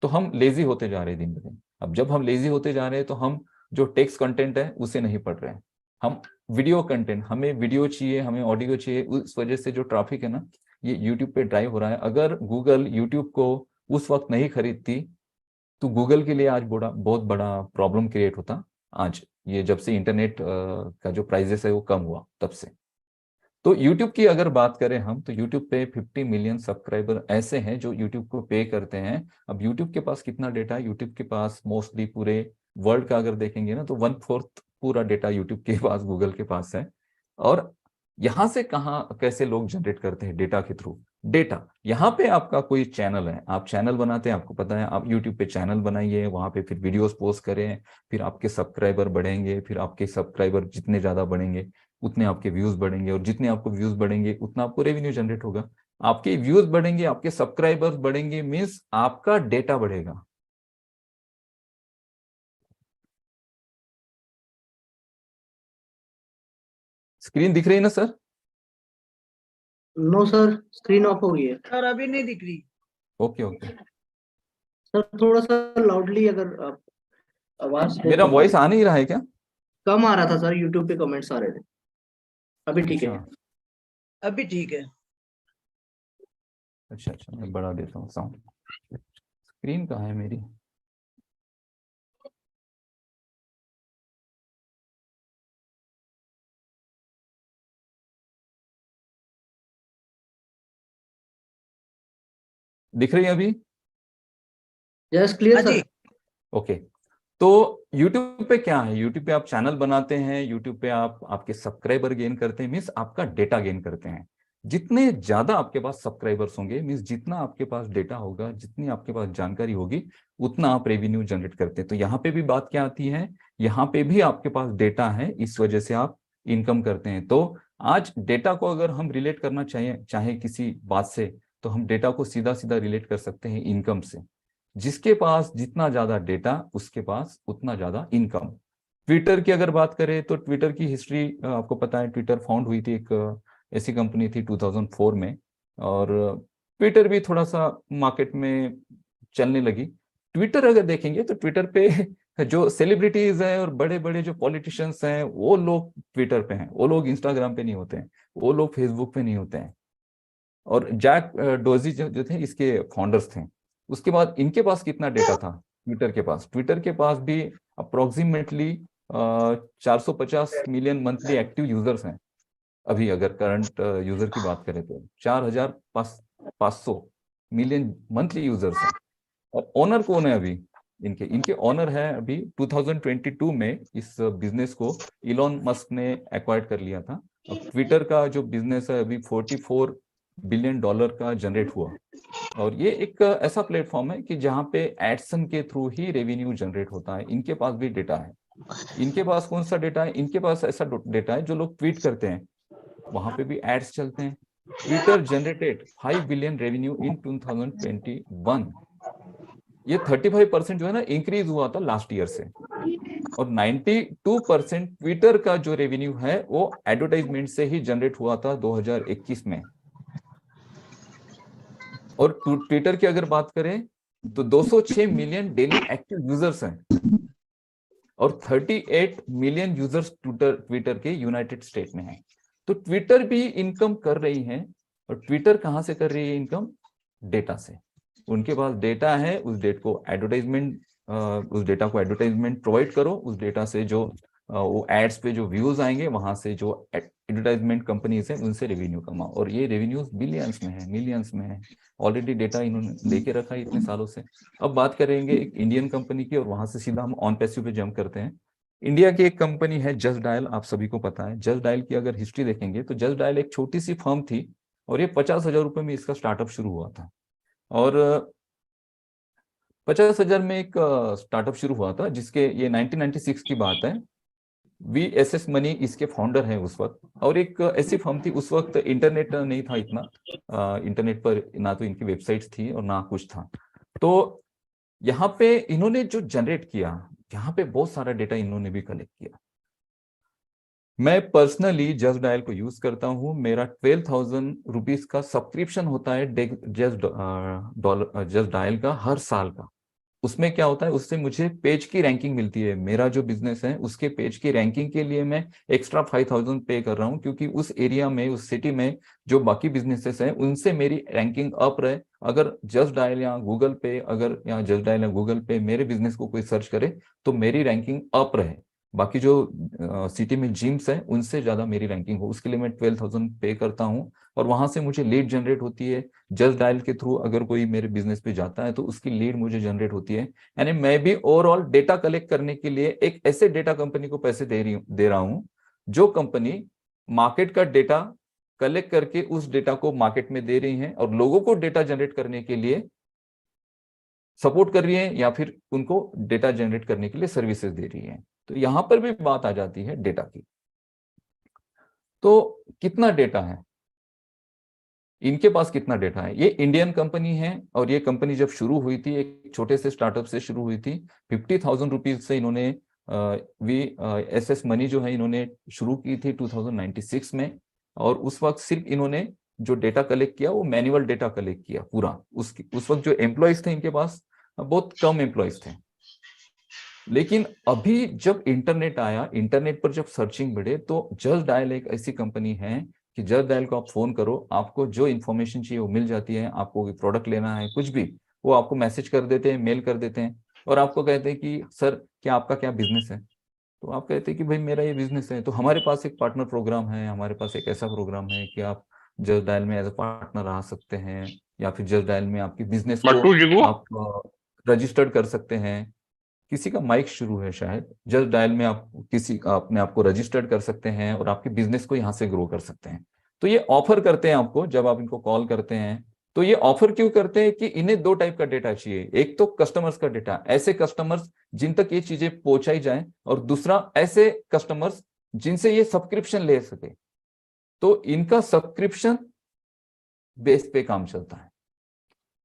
तो हम लेजी होते जा रहे हैं दिन ब दिन। अब जब हम लेजी होते जा रहे हैं तो हम जो टेक्स्ट कंटेंट है उसे नहीं पढ़ रहे हैं, हम वीडियो कंटेंट, हमें वीडियो चाहिए, हमें ऑडियो चाहिए। उस वजह से जो ट्रैफिक है ना, ये यूट्यूब पे ड्राइव हो रहा है। अगर गूगल यूट्यूब को उस वक्त नहीं खरीदती तो गूगल के लिए आज बहुत बड़ा प्रॉब्लम क्रिएट होता। आज ये जब से इंटरनेट का जो प्राइजेस है वो कम हुआ तब से। तो YouTube की अगर बात करें हम, तो YouTube पे 50 मिलियन सब्सक्राइबर ऐसे हैं जो YouTube को पे करते हैं। अब YouTube के पास कितना डेटा है, YouTube के पास मोस्टली पूरे वर्ल्ड का अगर देखेंगे ना तो 1/4 पूरा डेटा YouTube के पास, गूगल के पास है। और यहाँ से कहाँ कैसे लोग जनरेट करते हैं डेटा के थ्रू, डेटा यहाँ पे आपका कोई चैनल है, आप चैनल बनाते हैं, आपको पता है, आप YouTube पे चैनल बनाइए, वहां पे फिर वीडियोस पोस्ट करें, फिर आपके सब्सक्राइबर बढ़ेंगे, फिर आपके सब्सक्राइबर जितने ज्यादा बढ़ेंगे उतने आपके व्यूज बढ़ेंगे, और जितने आपको व्यूज बढ़ेंगे उतना आपको रेवेन्यू जनरेट होगा। आपके व्यूज बढ़ेंगे, आपके सब्सक्राइबर्स बढ़ेंगे, मीन्स आपका डेटा बढ़ेगा। स्क्रीन दिख रही है ना sir? No sir, screen off हो गई है सर अभी नहीं दिख रही। Okay okay. सर। थोड़ा सा लाउडली अगर आप आवाज है मेरा तो वॉइस आ नहीं रहा है क्या? कम आ रहा था सर, यूट्यूब पे कमेंट्स आ रहे थे। अभी ठीक है। अच्छा अभी ठीक है। अच्छा अच्छा, मैं बढ़ा देता हूँ साउंड। स्क्रीन कहाँ है मेरी? दिख रही है अभी? यस क्लियर हाँ जी। सर। ओके। तो YouTube पे क्या है, YouTube पे आप चैनल बनाते हैं, YouTube पे आप आपके सब्सक्राइबर गेन करते हैं, मीन्स आपका डेटा गेन करते हैं। जितने ज्यादा आपके पास सब्सक्राइबर्स होंगे, मीन्स जितना आपके पास डेटा होगा, जितनी आपके पास जानकारी होगी, उतना आप रेवेन्यू जनरेट करते हैं। तो यहाँ पे भी बात क्या आती है, यहाँ पे भी आपके पास डेटा है, इस वजह से आप इनकम करते हैं। तो आज डेटा को अगर हम रिलेट करना चाहे किसी बात से, तो हम डेटा को सीधा सीधा रिलेट कर सकते हैं इनकम से। जिसके पास जितना ज्यादा डेटा, उसके पास उतना ज्यादा इनकम। ट्विटर की अगर बात करें तो ट्विटर की हिस्ट्री आपको पता है, ट्विटर फाउंड हुई थी, एक ऐसी कंपनी थी 2004 में, और ट्विटर भी थोड़ा सा मार्केट में चलने लगी। ट्विटर अगर देखेंगे तो ट्विटर पे जो सेलिब्रिटीज हैं और बड़े बड़े जो पॉलिटिशियंस हैं, वो लोग ट्विटर पे हैं, वो लोग इंस्टाग्राम पे नहीं होते हैं, वो लोग फेसबुक पे नहीं होते हैं। और जैक डोजी जो थे इसके फाउंडर्स थे। उसके बाद इनके पास कितना डेटा था ट्विटर के पास, ट्विटर के पास भी approximately 450 million monthly active users हैं। अभी अगर करंट यूजर की बात करें तो 4,500 मिलियन मंथली यूजर्स हैं। और ओनर कौन है अभी इनके? इनके ओनर है अभी 2022 में इस बिजनेस को इलॉन मस्क ने एक्वायर कर लिया था। अब ट्विटर का जो बिजनेस है अभी 44 बिलियन डॉलर का जनरेट हुआ। और ये एक ऐसा प्लेटफॉर्म है कि जहाँ पे एडसन के थ्रू ही रेवेन्यू जनरेट होता है। इनके पास भी डेटा है। इनके पास कौन सा डेटा है? इनके पास ऐसा डेटा है जो लोग ट्वीट करते हैं, वहां पे भी एड्स चलते हैं। Twitter generated 5 billion revenue in 2021। ये 35% जो है ना इंक्रीज हुआ था लास्ट ईयर से। और 92% ट्विटर का जो रेवेन्यू है वो एडवर्टाइजमेंट से ही जनरेट हुआ था 2021 में। और ट्विटर की अगर बात करें तो 206 मिलियन डेली एक्टिव यूजर्स हैं, और 38 मिलियन यूजर्स ट्विटर के यूनाइटेड स्टेट में हैं। तो ट्विटर भी इनकम कर रही है। और ट्विटर कहां से कर रही है इनकम? डेटा से। उनके पास डेटा है, उस डेटा को एडवर्टाइजमेंट प्रोवाइड करो, उस डेटा से जो वो एड्स पे जो व्यूज आएंगे वहां से जो एडवर्टाइजमेंट कंपनीज है उनसे रेवेन्यू कमाओ, और ये रेवेन्यूज बिलियंस में है, मिलियंस में है। ऑलरेडी डेटा इन्होंने लेके रखा है इतने सालों से। अब बात करेंगे एक इंडियन कंपनी की, और वहां से सीधा हम ऑन पैसिव पे जंप करते हैं। इंडिया की एक कंपनी है जस्ट डायल, आप सभी को पता है। जस्ट डायल की अगर हिस्ट्री देखेंगे तो जस्ट डायल एक छोटी सी फर्म थी, और ये 50,000 रुपए में इसका स्टार्टअप शुरू हुआ था। और 50,000 में एक स्टार्टअप शुरू हुआ था, जिसके ये 1996 की बात है। VSS मनी इसके फाउंडर हैं उस वक्त। और एक ऐसी फर्म थी, उस वक्त इंटरनेट नहीं था इतना, इंटरनेट पर ना तो इनकी वेबसाइट्स थी और ना कुछ था। तो यहाँ पे इन्होंने जो जनरेट किया, यहाँ पे बहुत सारा डेटा इन्होंने भी कलेक्ट किया। मैं पर्सनली जस्ट डायल को यूज करता हूँ। मेरा 12,000 रुपीज का सब्सक्रिप्शन होता है जस्ट डायल का हर साल का। उसमें क्या होता है, उससे मुझे पेज की रैंकिंग मिलती है। मेरा जो बिजनेस है उसके पेज की रैंकिंग के लिए मैं एक्स्ट्रा 5,000 पे कर रहा हूँ, क्योंकि उस एरिया में, उस सिटी में जो बाकी बिजनेसेस हैं उनसे मेरी रैंकिंग अप रहे। अगर जस्ट डायल या गूगल पे, अगर या जस्ट डायल या गूगल पे मेरे बिजनेस को कोई सर्च करे तो मेरी रैंकिंग अप रहे। बाकी जो सिटी में जिम्स है उनसे ज्यादा मेरी रैंकिंग हो, उसके लिए मैं 12,000 पे करता हूँ। और वहां से मुझे लीड जनरेट होती है। जस्ट डायल के थ्रू अगर कोई मेरे बिजनेस पे जाता है तो उसकी लीड मुझे जनरेट होती है। यानी मैं भी ओवरऑल डेटा कलेक्ट करने के लिए एक ऐसे डेटा कंपनी को पैसे दे रहा हूं, जो कंपनी मार्केट का डेटा कलेक्ट करके उस डेटा को मार्केट में दे रही है, और लोगों को डेटा जनरेट करने के लिए सपोर्ट कर रही है, या फिर उनको डेटा जनरेट करने के लिए सर्विसेज दे रही है। तो यहां पर भी बात आ जाती है डेटा की। तो कितना डेटा है इनके पास, कितना डेटा है? ये इंडियन कंपनी है, और ये कंपनी जब शुरू हुई थी एक छोटे से स्टार्टअप से शुरू हुई थी। 50,000 रुपीज से इन्होंने VSS मनी जो है इन्होंने शुरू की थी 2096 में। और उस वक्त सिर्फ इन्होंने जो डेटा कलेक्ट किया वो मैनुअल डेटा कलेक्ट किया पूरा। उस वक्त जो एम्प्लॉयज थे इनके पास बहुत कम एम्प्लॉयज थे। लेकिन अभी जब इंटरनेट आया, इंटरनेट पर जब सर्चिंग बढ़े, तो जस्ट डायल एक ऐसी कंपनी है कि जस्ट डायल को आप फोन करो, आपको जो इन्फॉर्मेशन चाहिए वो मिल जाती है। आपको कोई प्रोडक्ट लेना है, कुछ भी, वो आपको मैसेज कर देते हैं, मेल कर देते हैं, और आपको कहते हैं कि सर क्या आपका क्या बिजनेस है। तो आप कहते हैं कि भाई मेरा ये बिजनेस है। तो हमारे पास एक पार्टनर प्रोग्राम है, हमारे पास एक ऐसा प्रोग्राम है कि आप जस्ट डायल में एज अ पार्टनर आ सकते हैं, या फिर जस्ट डायल में आपकी बिजनेस को आप रजिस्टर्ड कर सकते हैं। किसी का माइक शुरू है शायद। जस्ट डायल में आप किसी अपने आप को रजिस्टर्ड कर सकते हैं और आपके बिजनेस को यहाँ से ग्रो कर सकते हैं। तो ये ऑफर करते हैं आपको जब आप इनको कॉल करते हैं। तो ये ऑफर क्यों करते हैं कि इन्हें दो टाइप का डेटा चाहिए। एक तो कस्टमर्स का डेटा, ऐसे कस्टमर्स जिन तक ये चीजें पहुंचाई जाए, और दूसरा ऐसे कस्टमर्स जिनसे ये सब्सक्रिप्शन ले सके। तो इनका सब्सक्रिप्शन बेस पे काम चलता है।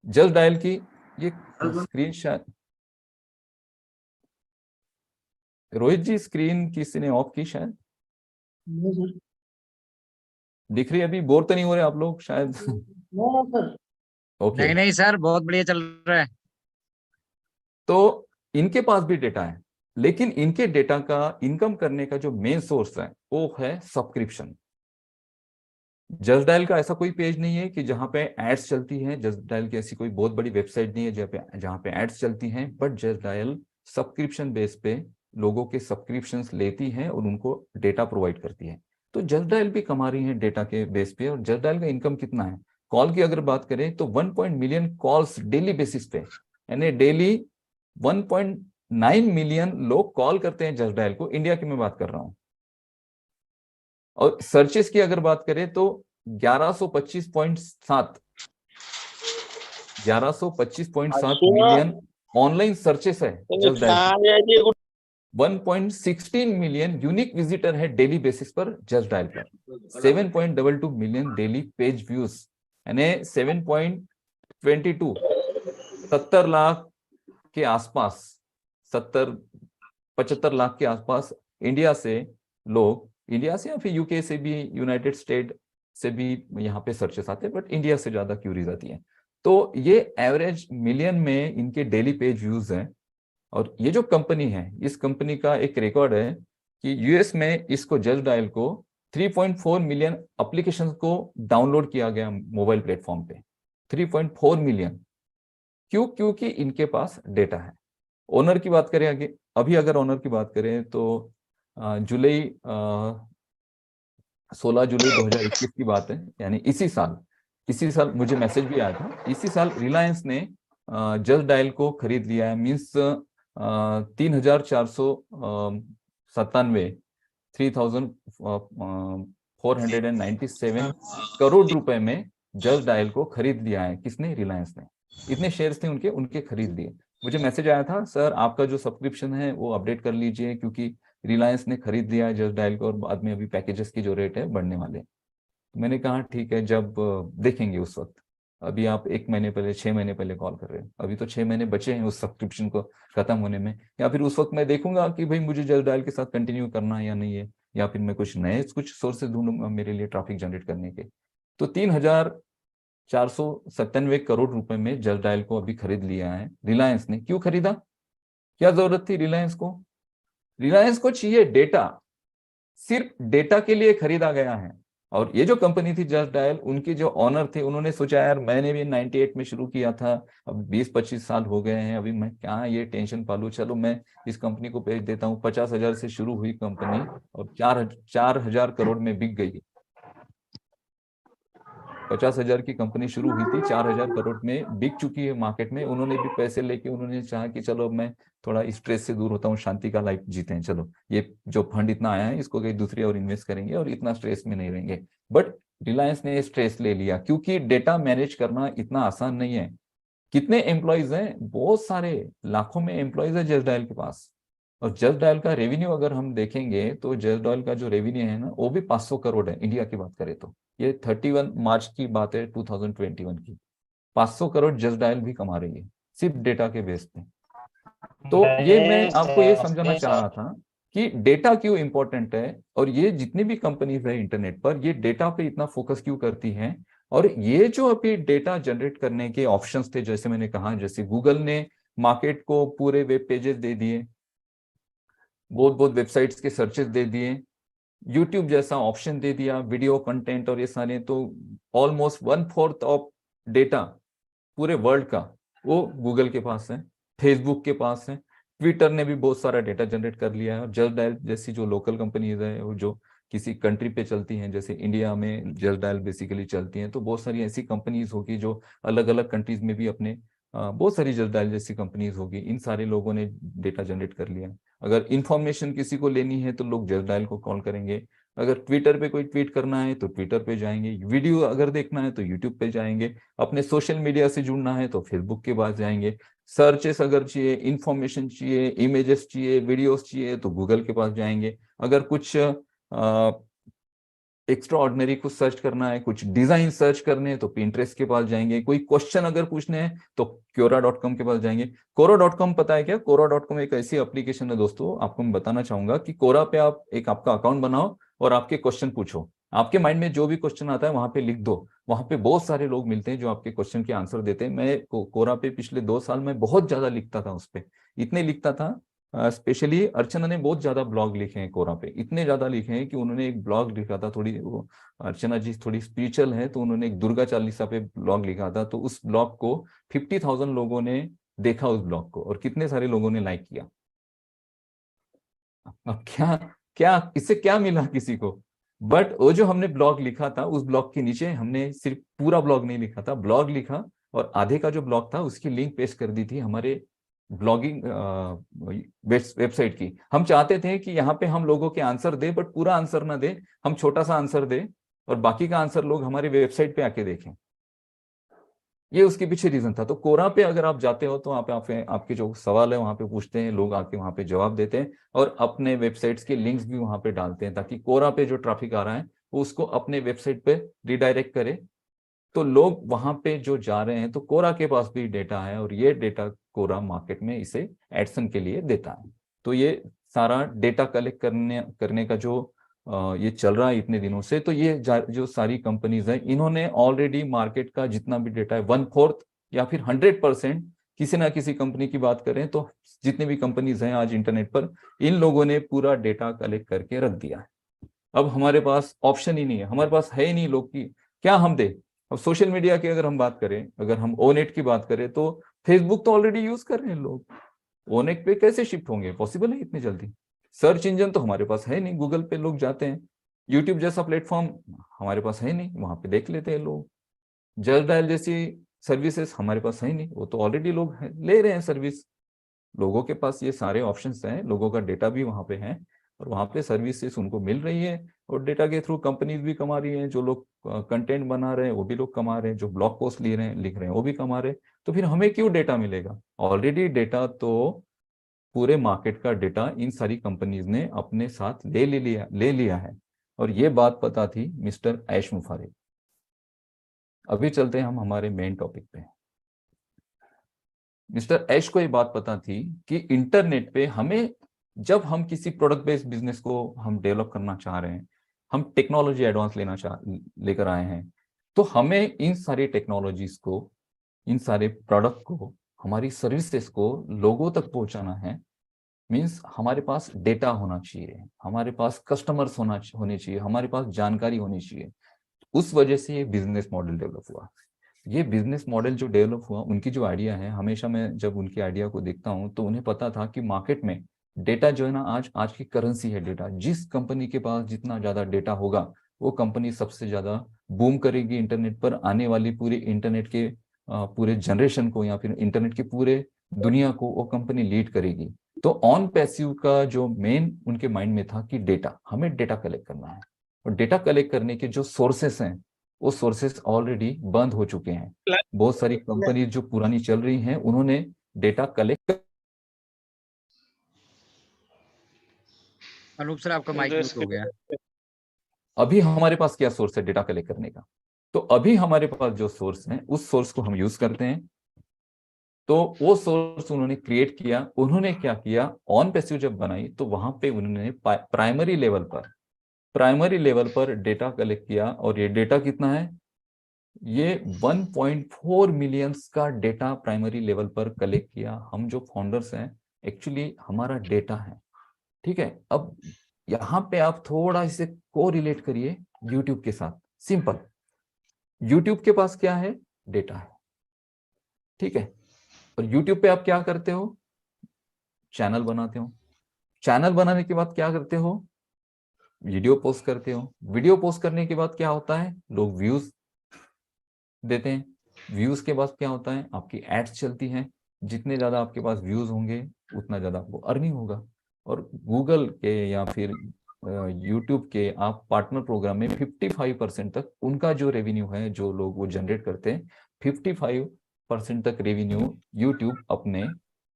जस्ट डायल की ये स्क्रीन शायद रोहित जी, स्क्रीन किसी ने ऑफ की शायद, दिख रही है अभी? बोर तो नहीं हो रहे आप लोग शायद? ओके। नहीं नहीं सर, बहुत बढ़िया चल रहा है। तो इनके पास भी डेटा है, लेकिन इनके डेटा का इनकम करने का जो मेन सोर्स है वो है सब्सक्रिप्शन। जस्ट डायल का ऐसा कोई पेज नहीं है कि जहां पे एड्स चलती हैं। जस्ट डायल की ऐसी कोई बहुत बड़ी वेबसाइट नहीं है जहां पे एड्स चलती हैं। But just dial subscription base पे लोगों के सब्सक्रिप्शंस लेती है और उनको डेटा प्रोवाइड करती है। तो जस्ट डायल भी कमा रही है डेटा के बेस पे। और जस्ट डायल का इनकम कितना है? कॉल की अगर बात करें तो 1 मिलियन कॉल्स डेली बेसिस पे, यानी डेली 1.9 मिलियन लोग कॉल करते हैं जस्ट डायल को। इंडिया की मैं बात कर रहा हूं। और सर्चेस की अगर बात करें तो 1125.7 मिलियन ऑनलाइन सर्चेस है just dial. 1.16 million unique visitor है डेली बेसिस पर जस्ट डायल पर। 7.22 मिलियन डेली पेज व्यूज, यानी 7.22 70 लाख के आसपास, 75 लाख के आसपास इंडिया से लोग, इंडिया से या फिर यूके से भी, यूनाइटेड स्टेट से भी यहाँ पे सर्चेस आते हैं, बट इंडिया से ज्यादा क्यूरीज आती है। तो ये एवरेज मिलियन में इनके डेली पेज व्यूज हैं। और ये जो कंपनी है, इस कंपनी का एक रिकॉर्ड है कि यूएस में इसको जस्ट डायल को 3.4 मिलियन एप्लीकेशन को डाउनलोड किया गया मोबाइल प्लेटफॉर्म पे। 3.4 मिलियन। क्यों? क्योंकि इनके पास डेटा है। ओनर की बात करें आगे, अभी अगर ओनर की बात करें तो जुलाई 16 जुलाई 2021 की बात है, यानी इसी साल मुझे मैसेज भी आया था। इसी साल रिलायंस ने जस्ट डायल को खरीद लिया है। मीन्स 3,497 3,497 करोड़ रुपए में जस्ट डायल को खरीद लिया है। किसने? रिलायंस ने। इतने शेयर्स थे उनके खरीद लिए। मुझे मैसेज आया था, सर आपका जो सब्सक्रिप्शन है वो अपडेट कर लीजिए, क्योंकि रिलायंस ने खरीद लिया है जस्ट डायल को और बाद में अभी पैकेजेस की जो रेट है बढ़ने वाले हैं। मैंने कहा ठीक है, जब देखेंगे उस वक्त। अभी आप 1 महीने पहले, 6 महीने पहले कॉल कर रहे हैं, अभी तो 6 महीने बचे हैं उस सब्सक्रिप्शन को खत्म होने में। या फिर उस वक्त मैं देखूंगा कि भाई मुझे जस्ट डायल के साथ कंटिन्यू करना है या नहीं है, या फिर मैं कुछ नए सोर्सेज ढूंढूंगा मेरे लिए ट्रैफिक जनरेट करने के। तो 3,497 करोड़ रुपए में जस्ट डायल को अभी खरीद लिया है रिलायंस ने। क्यों खरीदा? क्या जरूरत थी रिलायंस को? रिलायंस को चाहिए डेटा, सिर्फ डेटा के लिए खरीदा गया है। और ये जो कंपनी थी जस्ट डायल, उनके जो ऑनर थे उन्होंने सोचा यार मैंने भी 98 में शुरू किया था, अब 20-25 साल हो गए हैं, अभी मैं क्या ये टेंशन पालू, चलो मैं इस कंपनी को बेच देता हूँ। 50,000 से शुरू हुई कंपनी और 4,000 करोड़ में बिक गई। 50,000 की कंपनी शुरू हुई थी, 4,000 करोड़ में बिक चुकी है मार्केट में। उन्होंने भी पैसे लेके उन्होंने चाहा कि चलो मैं थोड़ा स्ट्रेस से दूर होता हूँ, शांति का लाइफ जीते हैं, चलो ये जो फंड इतना आया है इसको कहीं दूसरी और इन्वेस्ट करेंगे और इतना स्ट्रेस में नहीं रहेंगे। बट रिलायंस ने स्ट्रेस ले लिया, क्योंकि डेटा मैनेज करना इतना आसान नहीं है। कितने एम्प्लॉयज हैं? बहुत सारे, लाखों में एम्प्लॉयज है जस्ट डायल के पास। और जस्ट डायल का रेवेन्यू अगर हम देखेंगे तो जस्ट डायल का जो रेवेन्यू है ना, वो भी 500 करोड़ है इंडिया की बात करें तो। ये 31 मार्च की बात है 2021 की। 500 करोड़ जस्ट डायल भी कमा रही है सिर्फ डेटा के बेस पे। तो ये मैं आपको ये समझाना चाह रहा था कि डेटा क्यों इंपॉर्टेंट है, और ये जितनी भी कंपनीज है इंटरनेट पर, ये डेटा पे इतना फोकस क्यों करती हैं। और ये जो अभी डेटा जनरेट करने के ऑप्शंस थे, जैसे मैंने कहा, जैसे गूगल ने मार्केट को पूरे वेब पेजेस दे दिए, बहुत बहुत वेबसाइट्स के सर्चेस दे दिए, यूट्यूब जैसा ऑप्शन दे दिया, वीडियो कंटेंट और ये सारे, तो ऑलमोस्ट 1/4 ऑफ डेटा पूरे वर्ल्ड का वो गूगल के पास है, फेसबुक के पास है, ट्विटर ने भी बहुत सारा डेटा जनरेट कर लिया है। और जस्ट डायल जैसी जो लोकल कंपनीज है, वो जो किसी कंट्री पे चलती हैं, जैसे इंडिया में जस्ट डायल बेसिकली चलती हैं, तो बहुत सारी ऐसी कंपनीज होगी जो अलग अलग कंट्रीज में भी अपने बहुत सारी जस्ट डायल जैसी कंपनीज होगी। इन सारे लोगों ने डेटा जनरेट कर लिया है। अगर इंफॉर्मेशन किसी को लेनी है तो लोग जस्ट डायल को कॉल करेंगे। अगर ट्विटर पे कोई ट्वीट करना है तो ट्विटर पे जाएंगे, वीडियो अगर देखना है तो यूट्यूब पे जाएंगे, अपने सोशल मीडिया से जुड़ना है तो फेसबुक के पास जाएंगे, सर्चेस अगर चाहिए, इंफॉर्मेशन चाहिए, इमेजेस चाहिए, वीडियोस चाहिए तो गूगल के पास जाएंगे। अगर कुछ एक्स्ट्रा ऑर्डिनरी कुछ सर्च करना है, कुछ डिजाइन सर्च करने हैं तो पिंटरेस्ट के पास जाएंगे, कोई क्वेश्चन अगर पूछने हैं तो quora.com के पास जाएंगे। quora.com पता है क्या? quora.com एक ऐसी एप्लीकेशन है दोस्तों, आपको मैं बताना चाहूंगा कि quora पे आप एक आपका अकाउंट बनाओ और आपके क्वेश्चन पूछो। आपके माइंड में जो भी क्वेश्चन आता है वहां पे लिख दो, वहां पे बहुत सारे लोग मिलते हैं जो आपके क्वेश्चन के आंसर देते हैं। मैं कोरा पे पिछले 2 साल में बहुत ज्यादा लिखता था, उस पे इतने लिखता था। स्पेशली अर्चना ने बहुत ज्यादा ब्लॉग लिखे हैं कोरा पे, इतने ज्यादा लिखे हैं कि उन्होंने एक ब्लॉग लिखा था, थोड़ी वो अर्चना जी थोड़ी स्पिरिचुअल है, तो उन्होंने एक दुर्गा चालीसा पे ब्लॉग लिखा था। तो उस ब्लॉग को 50,000 लोगों ने देखा उस ब्लॉग को, और कितने सारे लोगों ने लाइक किया। अब क्या क्या इससे क्या मिला किसी को? बट वो जो हमने ब्लॉग लिखा था, उस ब्लॉग के नीचे हमने सिर्फ पूरा ब्लॉग नहीं लिखा था, ब्लॉग लिखा और आधे का जो ब्लॉग था उसकी लिंक पेस्ट कर दी थी हमारे ब्लॉगिंग वेबसाइट की। हम चाहते थे कि यहाँ पे हम लोगों के आंसर दे, बट पूरा आंसर ना दे, हम छोटा सा आंसर दे और बाकी का आंसर लोग हमारे वेबसाइट पे आके देखें। ये उसके पीछे रीजन था। तो कोरा पे अगर आप जाते हो तो आपके जो सवाल है वहां पे पूछते हैं लोग, आके वहां पे जवाब देते हैं और अपने वेबसाइट्स के लिंक्स भी वहां पे डालते हैं, ताकि कोरा पे जो ट्रैफिक आ रहा है वो उसको अपने वेबसाइट पे रिडायरेक्ट करे। तो लोग वहां पे जो जा रहे हैं, तो कोरा के पास भी डेटा है और ये डेटा कोरा मार्केट में इसे एडसन के लिए देता है। तो ये सारा डेटा कलेक्ट करने का जो ये चल रहा है इतने दिनों से, तो ये जो सारी कंपनीज है, इन्होंने ऑलरेडी मार्केट का जितना भी डेटा है 1/4 या फिर 100%, किसी ना किसी कंपनी की बात करें तो जितने भी कंपनीज हैं आज इंटरनेट पर, इन लोगों ने पूरा डेटा कलेक्ट करके रख दिया है। अब हमारे पास ऑप्शन ही नहीं है, हमारे पास है ही नहीं लोग की क्या हम दे। अब सोशल मीडिया की अगर हम बात करें, अगर हम ओनेट की बात करें, तो फेसबुक तो ऑलरेडी यूज कर रहे हैं लोग, ओनेट पे कैसे शिफ्ट होंगे? पॉसिबल है इतनी जल्दी? सर्च इंजन तो हमारे पास है नहीं, गूगल पे लोग जाते हैं। यूट्यूब जैसा प्लेटफॉर्म हमारे पास है नहीं, वहां पे देख लेते हैं लोग। जस्ट डायल जैसी सर्विसेज हमारे पास है नहीं, वो तो ऑलरेडी लोग ले रहे हैं सर्विस। लोगों के पास ये सारे ऑप्शंस हैं, लोगों का डेटा भी वहां पे है और वहां पे सर्विसेज उनको मिल रही है। और डेटा के थ्रू कंपनीज भी कमा रही हैं, जो लोग कंटेंट बना रहे हैं वो भी लोग कमा रहे हैं, जो ब्लॉग पोस्ट लिख रहे हैं वो भी कमा रहे हैं। तो फिर हमें क्यों डेटा मिलेगा? ऑलरेडी डेटा तो पूरे मार्केट का डेटा इन सारी कंपनीज ने अपने साथ ले लिया है। और ये बात पता थी मिस्टर ऐश मुफारिक। अभी चलते हैं हम हमारे मेन टॉपिक पे। मिस्टर ऐश को ये बात पता थी कि इंटरनेट पे हमें, जब हम किसी प्रोडक्ट बेस्ड बिजनेस को हम डेवलप करना चाह रहे हैं, हम टेक्नोलॉजी एडवांस लेकर आए हैं, तो हमें इन सारी टेक्नोलॉजीज को, इन सारे प्रोडक्ट को, हमारी सर्विसेज को लोगों तक पहुंचाना है। मीन्स हमारे पास डेटा होना चाहिए, हमारे पास कस्टमर्स होने चाहिए, हमारे पास जानकारी होनी चाहिए। उस वजह से ये बिजनेस मॉडल डेवलप हुआ। ये बिजनेस मॉडल जो डेवलप हुआ, उनकी जो आइडिया है, हमेशा मैं जब उनकी आइडिया को देखता हूं तो उन्हें पता था कि मार्केट में डेटा जो है ना, आज की करेंसी है डेटा। जिस कंपनी के पास जितना ज्यादा डेटा होगा, वो कंपनी सबसे ज्यादा बूम करेगी। इंटरनेट पर आने वाली पूरे इंटरनेट के पूरे जनरेशन को, या फिर इंटरनेट की पूरे दुनिया को वो कंपनी लीड करेगी। तो ऑन पैसिव का जो मेन उनके माइंड में था कि डेटा, हमें डेटा कलेक्ट करना है। और डेटा कलेक्ट करने के जो सोर्सेस हैं, वो सोर्सेस ऑलरेडी बंद हो चुके हैं। बहुत सारी कंपनी जो पुरानी चल रही हैं, उन्होंने डेटा कलेक्ट। अनूप सर आपका माइक म्यूट हो गया। अभी हमारे पास क्या सोर्स है डेटा कलेक्ट करने का? तो अभी हमारे पास जो सोर्स है, उस सोर्स को हम यूज करते हैं। तो वो सोर्स उन्होंने क्रिएट किया। उन्होंने क्या किया, ऑन पैसिव जब बनाई तो वहां पे उन्होंने प्राइमरी लेवल पर डेटा कलेक्ट किया। और ये डेटा कितना है? ये 1.4 मिलियंस का डेटा प्राइमरी लेवल पर कलेक्ट किया। हम जो फाउंडर्स हैं, एक्चुअली हमारा डेटा है, ठीक है। अब यहाँ पे आप थोड़ा इसे को रिलेट करिए यूट्यूब के साथ। सिंपल, यूट्यूब के पास क्या है? डेटा है, ठीक है। और यूट्यूब पे आप क्या करते हो? चैनल बनाते हो। चैनल बनाने के बाद क्या करते हो? वीडियो पोस्ट करते हो। वीडियो पोस्ट करने के बाद क्या होता है? लोग व्यूज देते हैं। व्यूज के बाद क्या होता है? आपकी एड्स चलती हैं। जितने ज्यादा आपके पास व्यूज होंगे, उतना ज्यादा आपको अर्निंग होगा। और गूगल के या फिर यूट्यूब के आप पार्टनर प्रोग्राम में 55% तक उनका जो रेवेन्यू है, जो लोग वो जनरेट करते हैं, 55% तक रेवेन्यू यूट्यूब अपने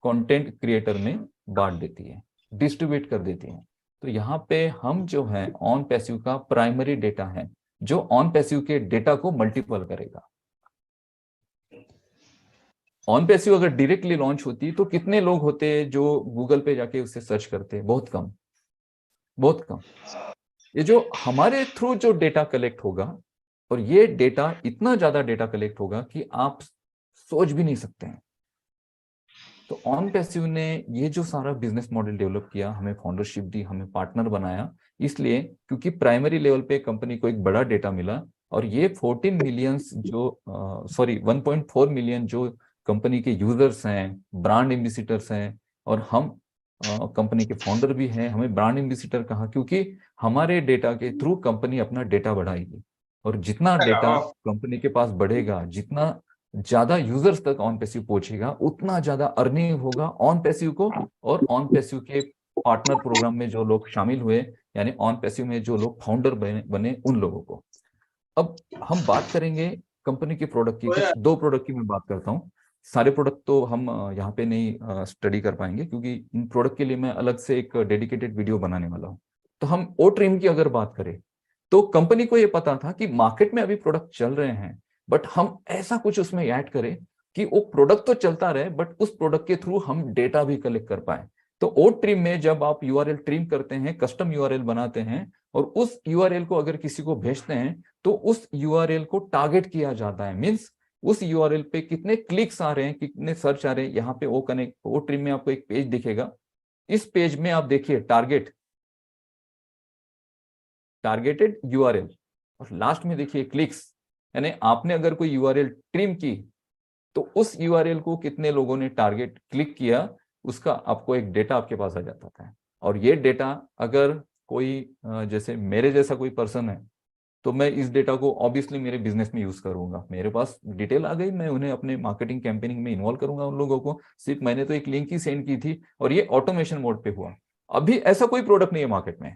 कंटेंट क्रिएटर में बांट देती है, डिस्ट्रीब्यूट कर देती है। तो यहाँ पे हम जो है ऑन पैसिव का प्राइमरी डेटा है, जो ऑन पैसिव के डेटा को मल्टीपल करेगा। ऑन पैसिव अगर डायरेक्टली लॉन्च होती तो कितने लोग होते जो गूगल पे जाके उसे सर्च करते? बहुत कम, बहुत कम। ये जो हमारे थ्रू जो डेटा कलेक्ट होगा, और ये डेटा इतना ज्यादा डेटा कलेक्ट होगा कि आप सोच भी नहीं सकते हैं। तो ऑन पैसिव ने ये जो सारा बिजनेस मॉडल डेवलप किया, हमें फाउंडरशिप दी, हमें पार्टनर बनाया, इसलिए क्योंकि प्राइमरी लेवल पे कंपनी को एक बड़ा डेटा मिला। और ये 14 मिलियंस जो 1.4 मिलियन जो कंपनी के यूजर्स हैं, ब्रांड एम्बेसडर्स हैं, और हम कंपनी के फाउंडर भी हैं। हमें ब्रांड एम्बेसडर कहा क्योंकि हमारे डेटा के थ्रू कंपनी अपना डेटा बढ़ाएगी। और जितना डेटा कंपनी के पास बढ़ेगा, जितना ज्यादा यूजर्स तक ऑन पैसिव पहुंचेगा, उतना ज्यादा अर्निंग होगा ऑन पैसिव को। और ऑन पैसिव के पार्टनर प्रोग्राम में जो लोग शामिल हुए, यानी ऑन पैसिव में जो लोग फाउंडर बने उन लोगों को। अब हम बात करेंगे कंपनी के प्रोडक्ट की। कुछ 2 प्रोडक्ट की मैं बात करता हूँ। सारे प्रोडक्ट तो हम यहाँ पे नहीं स्टडी कर पाएंगे, क्योंकि इन प्रोडक्ट के लिए मैं अलग से एक डेडिकेटेड वीडियो बनाने वाला हूँ। तो हम ओ ट्रिम की अगर बात करें, तो कंपनी को ये पता था कि मार्केट में अभी प्रोडक्ट चल रहे हैं, बट हम ऐसा कुछ उसमें ऐड करें कि वो प्रोडक्ट तो चलता रहे, बट उस प्रोडक्ट के थ्रू हम डेटा भी कलेक्ट कर पाए। तो ओ ट्रिम में जब आप यूआरएल ट्रिम करते हैं, कस्टम यूआरएल बनाते हैं, और उस यूआरएल को अगर किसी को भेजते हैं, तो उस यूआरएल को टारगेट किया जाता है। मींस उस यूआरएल पे कितने क्लिक्स आ रहे हैं, कितने सर्च आ रहे हैं। यहाँ पे ओ ट्रिम में आपको एक पेज दिखेगा। इस पेज में आप देखिए टारगेटेड यूआरएल, और लास्ट में देखिए क्लिक्स। यानी आपने अगर कोई यूआरएल ट्रिम की, तो उस यूआरएल को कितने लोगों ने टारगेट क्लिक किया, उसका आपको एक डेटा आपके पास आ जाता था। और ये डेटा अगर कोई जैसे मेरे जैसा कोई पर्सन है तो मैं इस डेटा को ऑब्वियसली मेरे बिजनेस में यूज करूंगा। मेरे पास डिटेल आ गई, मैं उन्हें अपने मार्केटिंग कैंपेनिंग में इन्वॉल्व करूंगा उन लोगों को। सिर्फ मैंने तो एक लिंक ही सेंड की थी और ये ऑटोमेशन मोड पे हुआ। अभी ऐसा कोई प्रोडक्ट नहीं है मार्केट में।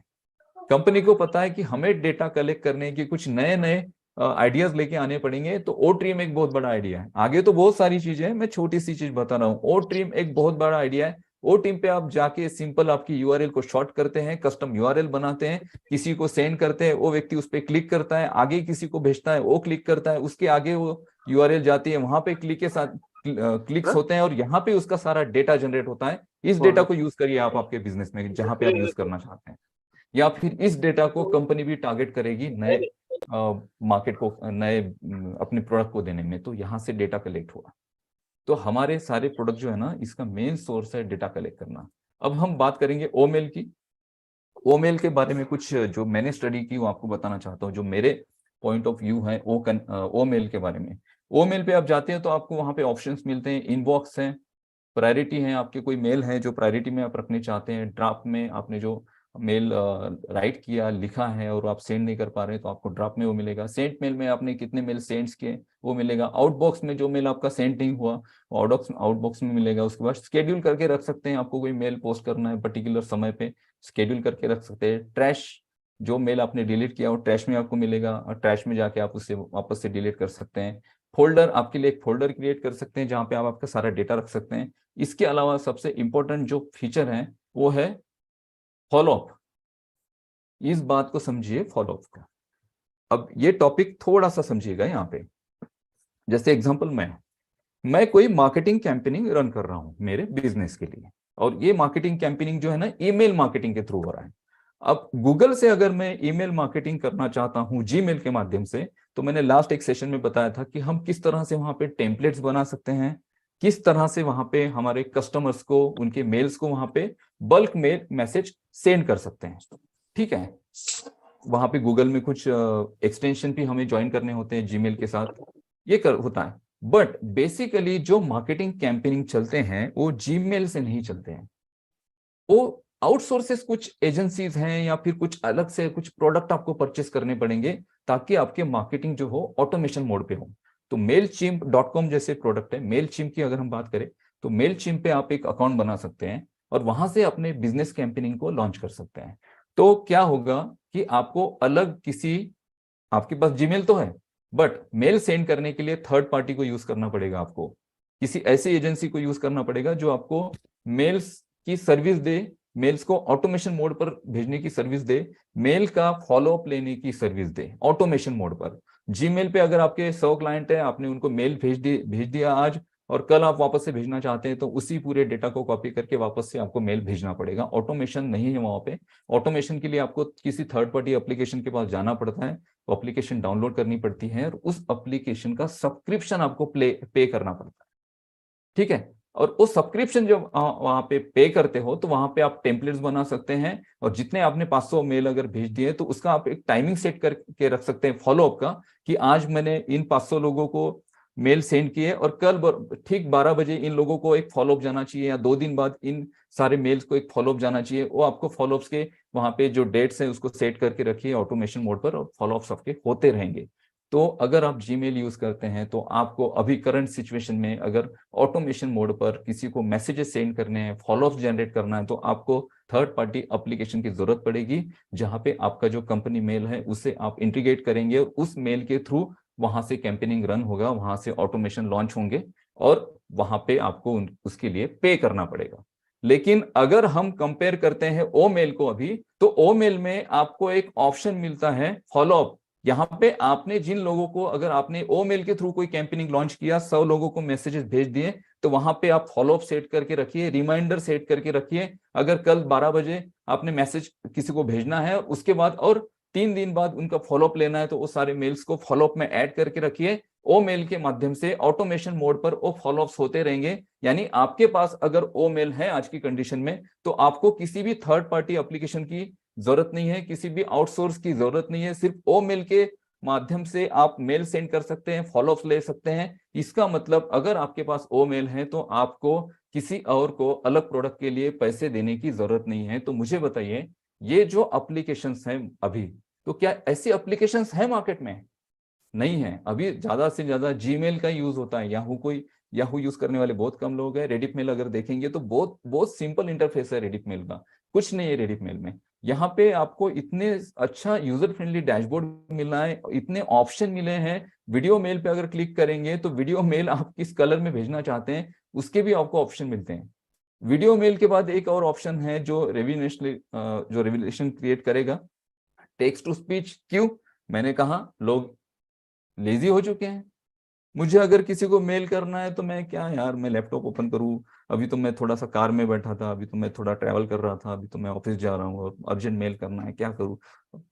कंपनी को पता है कि हमें डेटा कलेक्ट करने की कुछ नए नए आइडियाज लेके आने पड़ेंगे, तो ओ ट्रीम एक बहुत बड़ा आइडिया है। आगे तो बहुत सारी चीजें हैं, मैं छोटी सी चीज बता रहा हूँ। ओ ट्रीम एक बहुत बड़ा आइडिया है। ओ टीम पे आप जाके सिंपल आपकी यूआरएल को शॉर्ट करते हैं, कस्टम यूआरएल बनाते हैं, किसी को सेंड करते हैं, वो व्यक्ति उस पर क्लिक करता है, आगे किसी को भेजता है, वो क्लिक करता है, उसके आगे वो यूआरएल जाती है, वहां पे क्लिक के साथ क्लिक्स होते हैं और यहाँ पे उसका सारा डेटा जनरेट होता है। इस डेटा को यूज करिए आप आपके बिजनेस में जहां पे आप यूज करना चाहते हैं, या फिर इस डेटा को कंपनी भी टारगेट करेगी नए मार्केट को, नए अपने प्रोडक्ट को देने में। तो यहाँ से डेटा कलेक्ट हुआ। तो हमारे सारे प्रोडक्ट जो है ना, इसका मेन सोर्स है डेटा कलेक्ट करना। अब हम बात करेंगे ओमेल की। ओमेल के बारे में कुछ जो मैंने स्टडी की वो आपको बताना चाहता हूँ, जो मेरे पॉइंट ऑफ व्यू है ओमेल के बारे में। ओमेल पे आप जाते हैं तो आपको वहां पे ऑप्शंस मिलते हैं, इनबॉक्स है, प्रायोरिटी है, आपके कोई मेल है जो प्रायोरिटी में आप रखने चाहते हैं, ड्राफ्ट में आपने जो मेल राइट किया, लिखा है और आप सेंड नहीं कर पा रहे तो आपको ड्राफ्ट में वो मिलेगा। सेंट मेल में आपने कितने मेल सेंड्स किए वो मिलेगा। आउटबॉक्स में जो मेल आपका सेंड नहीं हुआ आउटबॉक्स में मिलेगा। उसके बाद शेड्यूल करके रख सकते हैं, आपको कोई मेल पोस्ट करना है पर्टिकुलर समय पे, शेड्यूल करके रख सकते हैं। ट्रैश, जो मेल आपने डिलीट किया वो ट्रैश में आपको मिलेगा और ट्रैश में जाके आप उससे वापस से डिलीट कर सकते हैं। फोल्डर, आपके लिए एक फोल्डर क्रिएट कर सकते हैं जहां पे आप आपका सारा डेटा रख सकते हैं। इसके अलावा सबसे इंपॉर्टेंट जो फीचर है वो है फॉलोअप। इस बात को समझिए, फॉलोअप का। अब ये टॉपिक थोड़ा सा समझिएगा यहाँ पे। जैसे एग्जांपल मैं कोई मार्केटिंग कैंपेनिंग रन कर रहा हूं मेरे बिजनेस के लिए, और ये मार्केटिंग कैंपेनिंग जो है ना ईमेल मार्केटिंग के थ्रू हो रहा है। अब गूगल से अगर मैं ईमेल मार्केटिंग करना चाहता हूं जीमेल के माध्यम से, तो मैंने लास्ट एक सेशन में बताया था कि हम किस तरह से वहां पे टेम्पलेट्स बना सकते हैं, किस तरह से वहां पे हमारे कस्टमर्स को, उनके मेल्स को वहां पे बल्क मेल मैसेज सेंड कर सकते हैं। ठीक है, वहां पे गूगल में कुछ एक्सटेंशन भी हमें ज्वाइन करने होते हैं जीमेल के साथ, ये होता है। बट बेसिकली जो मार्केटिंग कैंपेनिंग चलते हैं वो जीमेल से नहीं चलते हैं, वो आउटसोर्सेस कुछ एजेंसीज हैं या फिर कुछ अलग से कुछ प्रोडक्ट आपको परचेस करने पड़ेंगे ताकि आपके मार्केटिंग जो हो ऑटोमेशन मोड पे हो। तो mailchimp.com जैसे प्रोडक्ट है। मेलचिम्प की अगर हम बात करें तो मेलचिम्प पे आप एक अकाउंट बना सकते हैं और वहां से अपने बिजनेस कैंपेनिंग को लॉन्च कर सकते हैं। तो क्या होगा कि आपको अलग किसी, आपके पास जीमेल तो है बट मेल सेंड करने के लिए थर्ड पार्टी को यूज करना पड़ेगा, आपको किसी ऐसी एजेंसी को यूज करना पड़ेगा जो आपको मेल्स की सर्विस दे, मेल्स को ऑटोमेशन मोड पर भेजने की सर्विस दे, मेल का फॉलोअप लेने की सर्विस दे ऑटोमेशन मोड पर। जीमेल पे अगर आपके 100 क्लाइंट है, आपने उनको मेल भेज दिया आज और कल आप वापस से भेजना चाहते हैं तो उसी पूरे डेटा को कॉपी करके वापस से आपको मेल भेजना पड़ेगा। ऑटोमेशन नहीं है वहां पे। ऑटोमेशन के लिए आपको किसी थर्ड पार्टी एप्लीकेशन के पास जाना पड़ता है, एप्लीकेशन डाउनलोड करनी पड़ती है और उस एप्लीकेशन का सब्सक्रिप्शन आपको पे करना पड़ता है। ठीक है, और वो सब्सक्रिप्शन जब वहां पे पे करते हो तो वहां पे आप टेम्पलेट्स बना सकते हैं और जितने आपने 500 मेल अगर भेज दिए तो उसका आप एक टाइमिंग सेट करके रख सकते हैं फॉलोअप का, कि आज मैंने इन 500 लोगों को मेल सेंड किए और कल ठीक 12 बजे इन लोगों को एक फॉलोअप जाना चाहिए, या 2 दिन बाद इन सारे मेल्स को एक फॉलोअप जाना चाहिए। वो आपको फॉलोअप्स के वहां पे जो डेट्स है उसको सेट करके रखिए ऑटोमेशन मोड पर और फॉलोअप्स आपके होते रहेंगे। तो अगर आप जीमेल यूज करते हैं तो आपको अभी करंट सिचुएशन में अगर ऑटोमेशन मोड पर किसी को मैसेजेस सेंड करने हैं, फॉलोअप जनरेट करना है, तो आपको थर्ड पार्टी एप्लीकेशन की जरूरत पड़ेगी जहां पे आपका जो कंपनी मेल है उसे आप इंटीग्रेट करेंगे और उस मेल के थ्रू वहां से कैंपेनिंग रन होगा, वहां से ऑटोमेशन लॉन्च होंगे और वहां पे आपको उसके लिए पे करना पड़ेगा। लेकिन अगर हम कंपेयर करते हैं ओ मेल को अभी, तो ओ मेल में आपको एक ऑप्शन मिलता है फॉलोअप। यहाँ पे आपने जिन लोगों को, अगर आपने ओ मेल के थ्रू कोई कैंपेनिंग लॉन्च किया, 100 लोगों को मैसेजेस भेज दिए, तो वहां पे आप फॉलोअप सेट करके रखिए, रिमाइंडर सेट करके रखिए। अगर कल 12 बजे आपने मैसेज किसी को भेजना है उसके बाद और 3 दिन बाद उनका फॉलोअप लेना है, तो वो सारे मेल्स को फॉलोअप में ऐड करके रखिए। ओ मेल के माध्यम से ऑटोमेशन मोड पर वो फॉलोअप्स होते रहेंगे। यानी आपके पास अगर ओ मेल है आज की कंडीशन में, तो आपको किसी भी थर्ड पार्टी एप्लीकेशन की जरूरत नहीं है, किसी भी आउटसोर्स की जरूरत नहीं है। सिर्फ ओ मेल के माध्यम से आप मेल सेंड कर सकते हैं, फॉलोअप ले सकते हैं। इसका मतलब अगर आपके पास ओ मेल है तो आपको किसी और को अलग प्रोडक्ट के लिए पैसे देने की जरूरत नहीं है। तो मुझे बताइए, ये जो एप्लीकेशंस हैं अभी, तो क्या ऐसी एप्लीकेशंस हैं मार्केट में? नहीं है। अभी ज्यादा से ज्यादा जीमेल का यूज होता है। याहू यूज करने वाले बहुत कम लोग हैं। रेडिट मेल अगर देखेंगे तो बहुत बहुत सिंपल इंटरफेस है रेडिट मेल का, कुछ नहीं है रेडिट मेल में। यहाँ पे आपको इतने अच्छा यूजर फ्रेंडली डैशबोर्ड मिला है, इतने ऑप्शन मिले हैं। वीडियो मेल पे अगर क्लिक करेंगे तो वीडियो मेल आप किस कलर में भेजना चाहते हैं उसके भी आपको ऑप्शन मिलते हैं। वीडियो मेल के बाद एक और ऑप्शन है जो रेवोल्यूशन क्रिएट करेगा, टेक्स्ट टू स्पीच। क्यों? मैंने कहा लोग लेजी हो चुके हैं। मुझे अगर किसी को मेल करना है तो मैं क्या यार, मैं लैपटॉप ओपन करूं? अभी तो मैं थोड़ा सा कार में बैठा था, अभी तो मैं थोड़ा ट्रैवल कर रहा था, अभी तो मैं ऑफिस जा रहा हूँ और अर्जेंट मेल करना है, क्या करूं?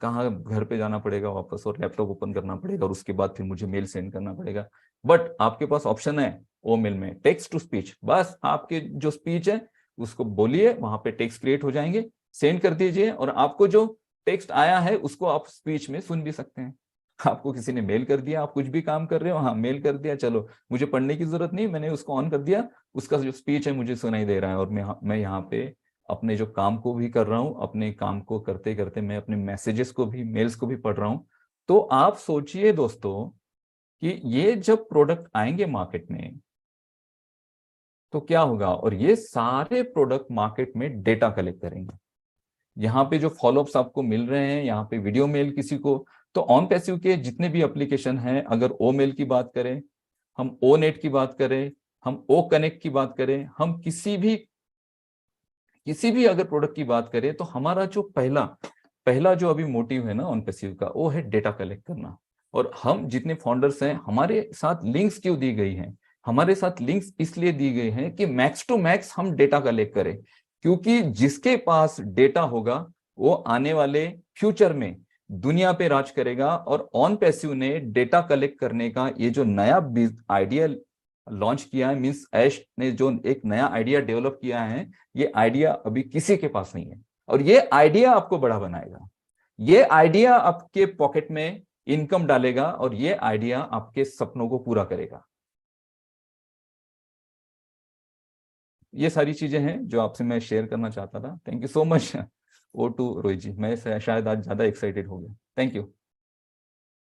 कहाँ घर पे जाना पड़ेगा वापस और लैपटॉप ओपन करना पड़ेगा और उसके बाद फिर मुझे मेल सेंड करना पड़ेगा। बट आपके पास ऑप्शन है ओ मेल में टेक्स्ट टू स्पीच। बस आपके जो स्पीच है उसको बोलिए, वहां पे टेक्स्ट क्रिएट हो जाएंगे, सेंड कर दीजिए और आपको जो टेक्स्ट आया है उसको आप स्पीच में सुन भी सकते हैं। आपको किसी ने मेल कर दिया, आप कुछ भी काम कर रहे हो, हाँ मेल कर दिया, चलो मुझे पढ़ने की जरूरत नहीं, मैंने उसको ऑन कर दिया, उसका जो स्पीच है मुझे सुनाई दे रहा है और मैं यहाँ पे अपने जो काम को भी कर रहा हूँ, अपने काम को करते करते मैं अपने मैसेजेस को भी, मेल्स को भी पढ़ रहा हूँ। तो आप सोचिए दोस्तों कि ये जब प्रोडक्ट आएंगे मार्केट में तो क्या होगा, और ये सारे प्रोडक्ट मार्केट में डेटा कलेक्ट करेंगे। यहाँ पे जो फॉलोअप्स आपको मिल रहे हैं, यहाँ पे वीडियो मेल किसी को, तो ऑन पैसिव के जितने भी एप्लीकेशन हैं, अगर ओ मेल की बात करें, हम ओ नेट की बात करें, हम ओ कनेक्ट की बात करें, हम किसी भी अगर प्रोडक्ट की बात करें, तो हमारा जो पहला जो अभी मोटिव है ना ऑन पैसिव का, वो है डेटा कलेक्ट करना। और हम जितने फाउंडर्स हैं, हमारे साथ लिंक्स क्यों दी गई हैं? हमारे साथ लिंक्स इसलिए दी गई हैं कि मैक्स टू मैक्स हम डेटा कलेक्ट करें, क्योंकि जिसके पास डेटा होगा वो आने वाले फ्यूचर में दुनिया पे राज करेगा। और ऑन पैसिव ने डेटा कलेक्ट करने का ये जो नया आइडिया लॉन्च किया है, मींस ऐश ने जो एक नया आइडिया डेवलप किया है, ये आइडिया अभी किसी के पास नहीं है। और ये आइडिया आपको बड़ा बनाएगा, ये आइडिया आपके पॉकेट में इनकम डालेगा और ये आइडिया आपके सपनों को पूरा करेगा। ये सारी चीजें हैं जो आपसे मैं शेयर करना चाहता था। Thank you so much oh to Rohit ji, मैं शायद आज ज्यादा एक्साइटेड हो गया। Thank you.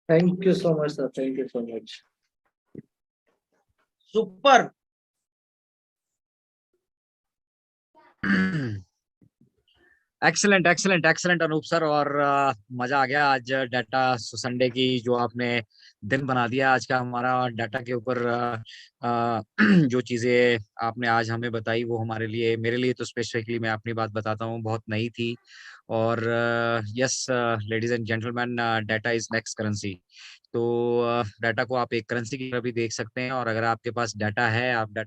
Thank you so much sir, thank you so much. Super. Excellent excellent excellent Anoop sir. और मजा आ गया आज डाटा संडे की जो आपने दिन बना दिया आज का हमारा डाटा के ऊपर। जो चीजें आपने आज हमें बताई वो हमारे लिए, मेरे लिए तो स्पेसिफिकली मैं अपनी बात बताता हूँ, बहुत नई थी। और yes ladies and gentleman, data is next currency. तो डाटा को आप एक करेंसी की तरह भी देख सकते हैं, और अगर आपके पास डाटा है, आप